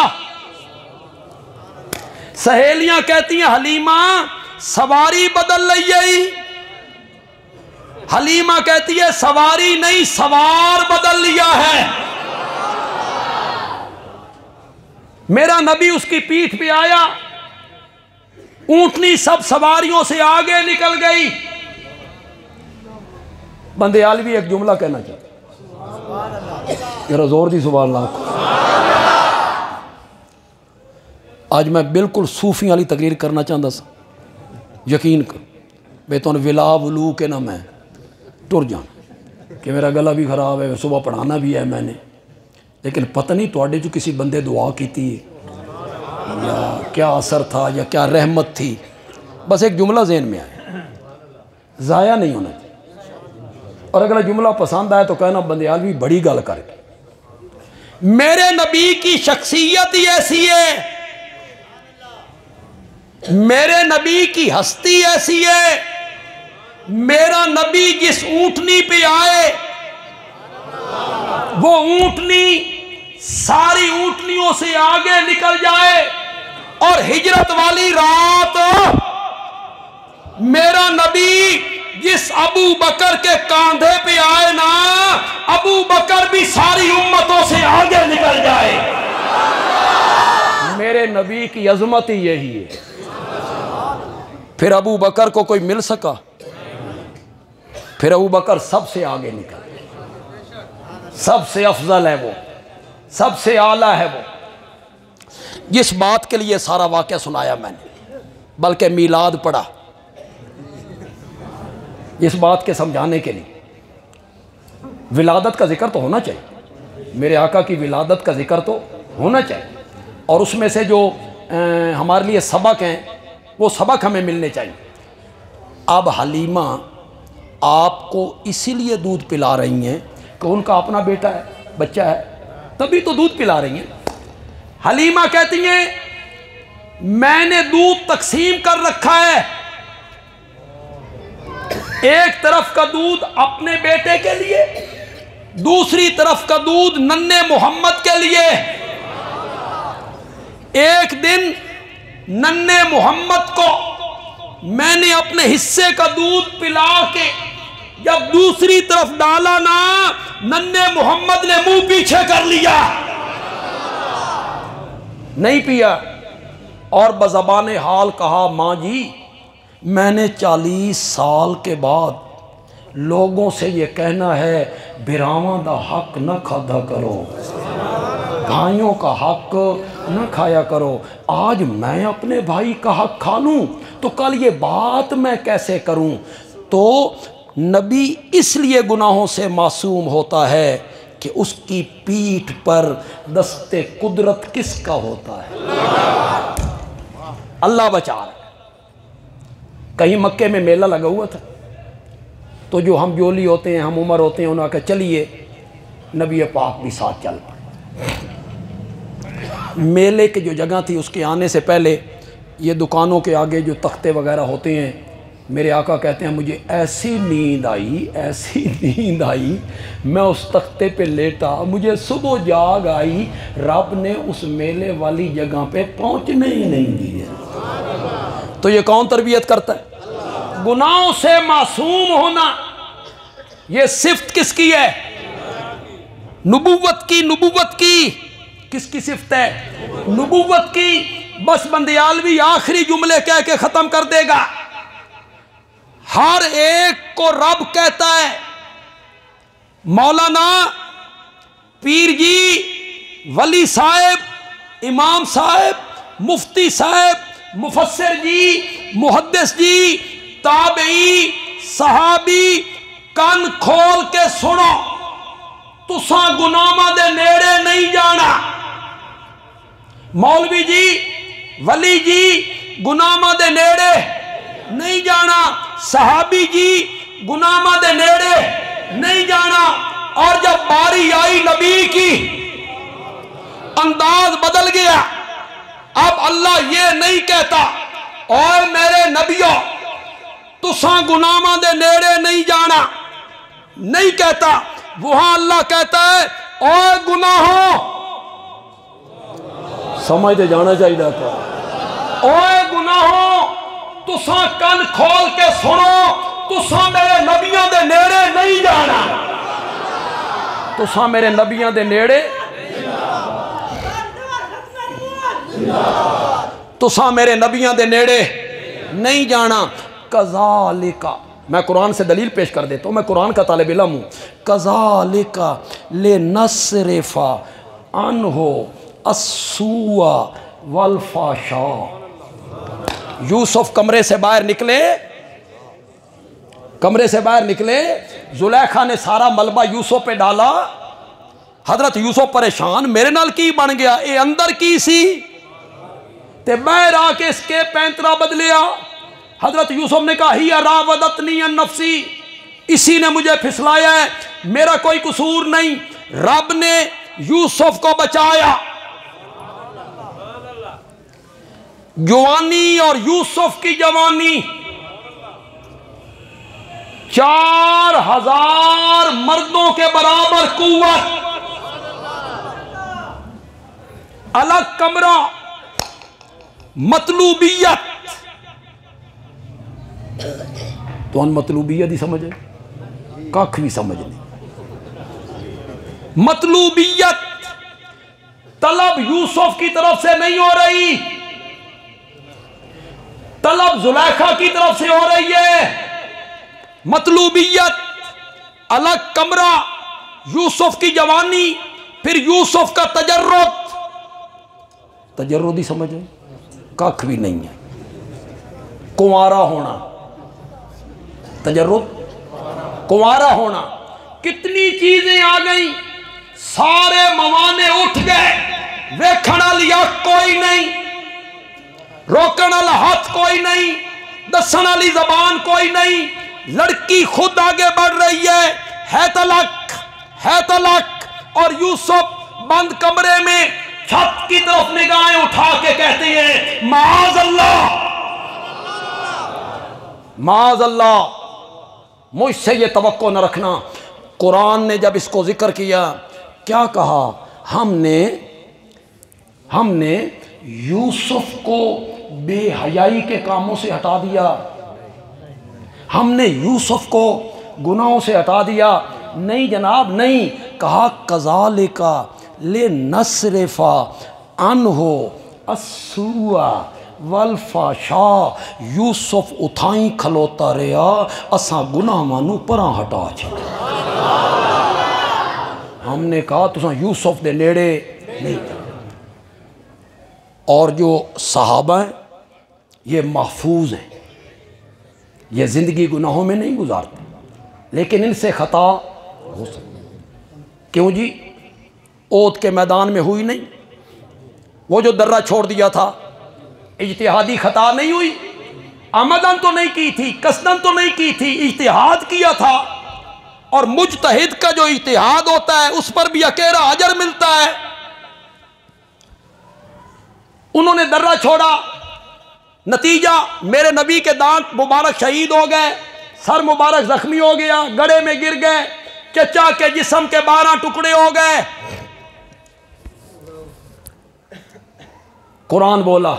सहेलियां कहती हैं हलीमा सवारी बदल लई। हलीमा कहती है सवारी नहीं, सवार बदल लिया है। मेरा नबी उसकी पीठ पे आया, ऊंटनी सब सवारियों से आगे निकल गई। बंदे आलवी एक जुमला कहना चाहते, जरा जोर दी सुभान अल्लाह। आज मैं बिल्कुल सूफी वाली तकरीर करना चाहता सा, यकीन कर बे तुम विला वलू के ना मैं टुर जाना कि मेरा गला भी खराब है, सुबह पढ़ाना भी है मैंने, लेकिन पता नहीं थोड़े जो किसी बंदे दुआ की थी या क्या असर था या क्या रहमत थी। बस एक जुमला ज़हन में आया, ज़ाया नहीं होना चाहिए। और अगर जुमला पसंद आए तो कहना बंदयाल भी बड़ी गल कर। मेरे नबी की शख्सियत ही ऐसी है, मेरे नबी की हस्ती ऐसी है, मेरा नबी जिस ऊंटनी पे आए वो ऊंटनी सारी ऊंटनियों से आगे निकल जाए, और हिजरत वाली रात मेरा नबी जिस अबू बकर के कांधे पे आए ना, अबू बकर भी सारी उम्मतों से आगे निकल जाए। मेरे नबी की अजमत ही यही है। फिर अबू बकर को कोई मिल सका? फिर अबू बकर सबसे आगे निकल, सबसे अफजल है वो, सबसे आला है वो। जिस बात के लिए सारा वाक़या सुनाया मैंने, बल्कि मीलाद पढ़ा इस बात के समझाने के लिए। विलादत का जिक्र तो होना चाहिए, मेरे आका की विलादत का जिक्र तो होना चाहिए, और उसमें से जो हमारे लिए सबक हैं वो सबक हमें मिलने चाहिए। अब हलीमा आपको इसीलिए दूध पिला रही हैं कि उनका अपना बेटा है, बच्चा है, तभी तो दूध पिला रही हैं। हलीमा कहती हैं मैंने दूध तकसीम कर रखा है, एक तरफ का दूध अपने बेटे के लिए, दूसरी तरफ का दूध नन्हे मोहम्मद के लिए। एक दिन नन्हे मोहम्मद को मैंने अपने हिस्से का दूध पिला के जब दूसरी तरफ डाला ना, नन्हे मोहम्मद ने मुंह पीछे कर लिया, नहीं पिया, और बज़बाने हाल कहा माँ जी मैंने 40 साल के बाद लोगों से ये कहना है बिरावां दा हक न खाधा करो, भाइयों का हक न खाया करो। आज मैं अपने भाई का हक खा लूँ तो कल ये बात मैं कैसे करूँ? तो नबी इसलिए गुनाहों से मासूम होता है कि उसकी पीठ पर दस्ते कुदरत किसका होता है? अल्लाह बचा रहा है। कहीं मक्के में मेला लगा हुआ था, तो जो हम जोली होते हैं, हम उमर होते हैं, उन्होंने कहा चलिए, नबी पाक भी साथ चल पड़े। मेले की जो जगह थी उसके आने से पहले ये दुकानों के आगे जो तख्ते वगैरह होते हैं, मेरे आका कहते हैं मुझे ऐसी नींद आई, ऐसी नींद आई, मैं उस तख्ते पे लेटा, मुझे सुबह जाग आई, रब ने उस मेले वाली जगह पे पहुंचने ही नहीं दिया। तो ये कौन तरबियत करता है? गुनाहों से मासूम होना ये सिफ्त किसकी है? नबूवत की। नबूवत की किसकी सिफ्त है? नबूवत की। बस बंदियालवी आखिरी जुमले कह के खत्म कर देगा। हर एक को रब कहता है, मौलाना, पीर जी, वली साहब, इमाम साहब, मुफ्ती साहब, मुफस्सिर जी, मुहद्दिस जी, ताबई, सहाबी, कान खोल के सुनो, तुसा गुनामा दे नेड़े नहीं जाना। मौलवी जी, वली जी, गुनामा दे नेड़े नहीं जाना। सहाबी जी, गुनामा दे नेड़े नहीं जाना। और जब बारी आई नबी की, अंदाज बदल गया। अब अल्लाह ये नहीं कहता और मेरे नबियों तुसा गुनामा दे नेड़े नहीं जाना, नहीं कहता। वहां अल्लाह कहता है और गुनाहों, समझते जाना चाहिए था, और गुनाहों तुसा कान खोल के सुनो, तुसा मेरे नबियों दे नेड़े नहीं जाना। तुसा मेरे नबियों दे नेड़े, तुसा मेरे नबियों दे नेड़े नहीं जाना। कज़ालिका, मैं कुरान से दलील पेश कर देता हूँ, मैं कुरान का तालिब इल्म हूँ। कज़ालिका ले नसरिफा अनहो अस्सूआ वल फाशा। यूसुफ कमरे से बाहर निकले, कमरे से बाहर निकले, जुलेखा ने सारा मलबा यूसुफ पे डाला। हजरत यूसुफ परेशान, मेरे नाल की बन गया, ये अंदर की सी, ते मैं रा के इसके पैंतरा बदलिया। हजरत यूसुफ ने कहा ही रावदतनी अन नफ्सी, इसी ने मुझे फिसलाया है, मेरा कोई कसूर नहीं। रब ने यूसुफ को बचाया। जवानी और यूसुफ की जवानी 4000 मर्दों के बराबर कुव्वत, अलग कमरा, मतलूबियत। तो मतलूबियत ही समझ है, कख भी समझ नहीं। मतलूबियत तलब यूसुफ की तरफ से नहीं हो रही, तलब जुलैखा की तरफ से हो रही है। मतलूबियत, अलग कमरा, यूसुफ की जवानी, फिर यूसुफ का तजर्रुद। तजर्रुद ही समझ है, कख भी नहीं है। कुंवारा होना, तजर्रुद, कुंवारा होना। कितनी चीजें आ गई, सारे मवाने उठ गए, वेखण वाली अख कोई नहीं, रोकण वाला हाथ कोई नहीं, दसन वाली जबान कोई नहीं। लड़की खुद आगे बढ़ रही है तलक, है तलक। और यूसुफ बंद कमरे में छत की तरफ निगाहें उठा के कहते हैं माज अल्लाह, माज अल्लाह, मुझसे ये तवक्को न रखना। कुरान ने जब इसको जिक्र किया, क्या कहा? हमने यूसुफ को बेहयाई के कामों से हटा दिया, हमने यूसुफ को गुनाहों से हटा दिया। नहीं जनाब, नहीं। कहा कज़ालिका ले नसरिफा अनहु अस्सुआ वल्फाशा। यूसुफ उठाई खलोता रहा, असा गुनाहां नूं परां हटा छड्या। हमने कहा तुसां यूसुफ दे नेड़े नहीं। और जो सहाबा हैं ये महफूज हैं, ये ज़िंदगी गुनाहों में नहीं गुजारते, लेकिन इनसे ख़ता हो सकती। क्यों जी? ओद के मैदान में हुई नहीं, वो जो दर्रा छोड़ दिया था, इज्तिहादी ख़ता नहीं हुई, आमदन तो नहीं की थी, कसदन तो नहीं की थी, इज्तिहाद किया था। और मुजतहिद का जो इज्तिहाद होता है उस पर भी अकेला अजर मिलता है। उन्होंने दर्रा छोड़ा, नतीजा मेरे नबी के दांत मुबारक शहीद हो गए, सर मुबारक जख्मी हो गया, गड़े में गिर गए, चचा के जिस्म के 12 टुकड़े हो गए। कुरान बोला,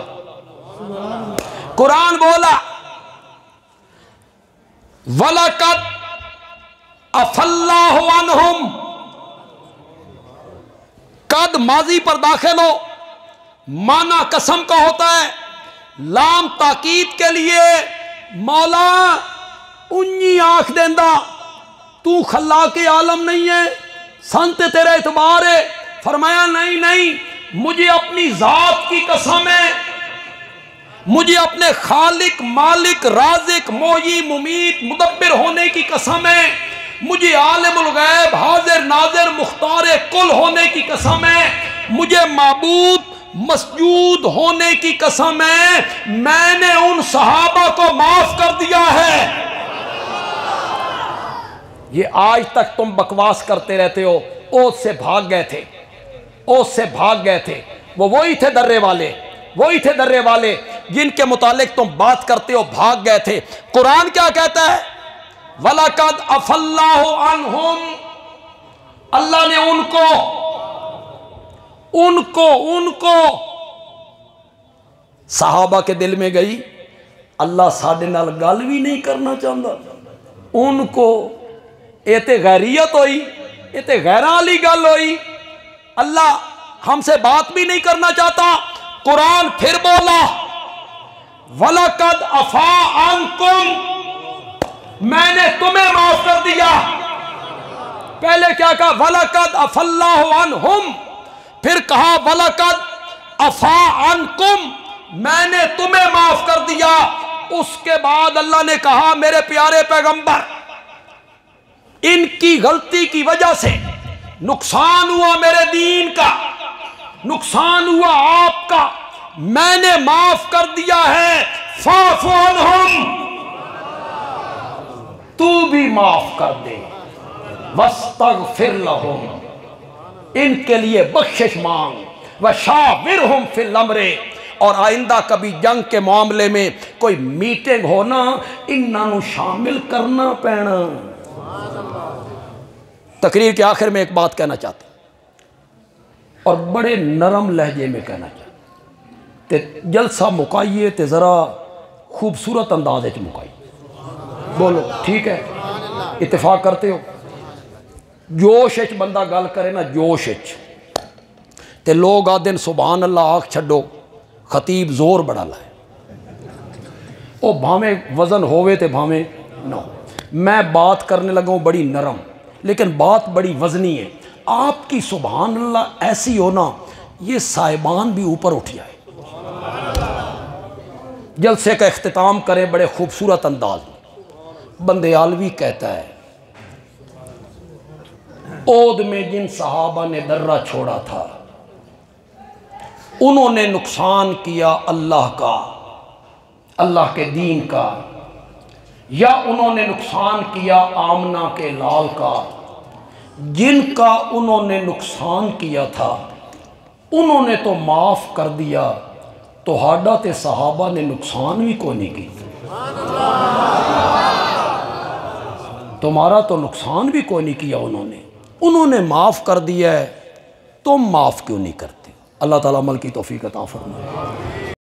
कुरान बोला वलकद अफल्लाहु अन्हुम। कद माजी पर दाखिल हो, माना कसम का होता है, लाम ताकीद के लिए। मौला उन्नी आंख देंदा, तू खल्ला के आलम नहीं है, संत तेरा इतबार है। फरमाया नहीं नहीं, मुझे अपनी जात की कसम है, मुझे अपने खालिक मालिक राज़िक मोही मुमीत मुदब्बिर होने की कसम है, मुझे आलिमुल गैब हाजिर नाजिर मुख्तार कुल होने की कसम है, मुझे माबूद मसजूद होने की कसम है, मैंने उन सहाबा को माफ कर दिया है। ये आज तक तुम बकवास करते रहते हो, ओद से भाग गए थे, ओद से भाग गए थे। वो वही थे दर्रे वाले, वही थे दर्रे वाले जिनके मुतालिक तुम बात करते हो, भाग गए थे। कुरान क्या कहता है? वलकद अफल्लाहु अन्हुम। अल्लाह ने उनको उनको उनको सहाबा के दिल में गई, अल्लाह साडे नाल गल भी नहीं करना चाहता। उनको ये ते गैरियत हुई, ये ते गैरां वाली गल हुई, अल्लाह हमसे बात भी नहीं करना चाहता। कुरान फिर बोला वलकद अफा अन्कुम, मैंने तुम्हें माफ कर दिया। पहले क्या कहा? वलकद अफल्लाहु अन्हुम, फिर कहा वलकद अफा अन्कुम, मैंने तुम्हें माफ कर दिया। उसके बाद अल्लाह ने कहा मेरे प्यारे पैगंबर, इनकी गलती की वजह से नुकसान हुआ मेरे दीन का, नुकसान हुआ आपका, मैंने माफ कर दिया है, फाफ़ु अन्हुम, तू भी माफ कर दे, वस्तगफिर लहुम, इनके लिए बख्शिश मांग, वशाविरहुम फिल अम्रे, और आइंदा कभी जंग के मामले में कोई मीटिंग हो ना, इन्हों शामिल करना पैना। तकरीर के आखिर में एक बात कहना चाहता और बड़े नरम लहजे में कहना चाहता, ते जलसा मुकाइए तो ज़रा खूबसूरत अंदाज च मुकाइए। बोलो ठीक है, इत्तेफाक करते हो? जोश च बंदा गल करे ना, जोश च, ते लोग आदन सुभान अल्लाह आख छड्डो, खतीब जोर बड़ा लाए, वो भावें वज़न होवे तो भावें ना हो। मैं बात करने लगा हूँ बड़ी नरम, लेकिन बात बड़ी वज़नी है। आपकी सुभान अल्लाह ऐसी हो ना, ये साहिबान भी ऊपर उठ जाए। जलसे का इख्तिताम करें बड़े खूबसूरत अंदाज में। बंदेयालवी कहता है, ओद में जिन सहाबा ने दर्रा छोड़ा था, उन्होंने नुकसान किया अल्लाह का, अल्लाह के दीन का, या उन्होंने नुकसान किया आमना के लाल का। जिनका उन्होंने नुकसान किया था उन्होंने तो माफ़ कर दिया, तो हाडा ते सहाबा ने नुकसान भी को नहीं किया। तुम्हारा तो नुकसान भी को नहीं किया, उन्होंने माफ़ कर दिया है, तुम माफ़ क्यों नहीं करते? अल्लाह ताला अमल की तौफीक अता फरमाए।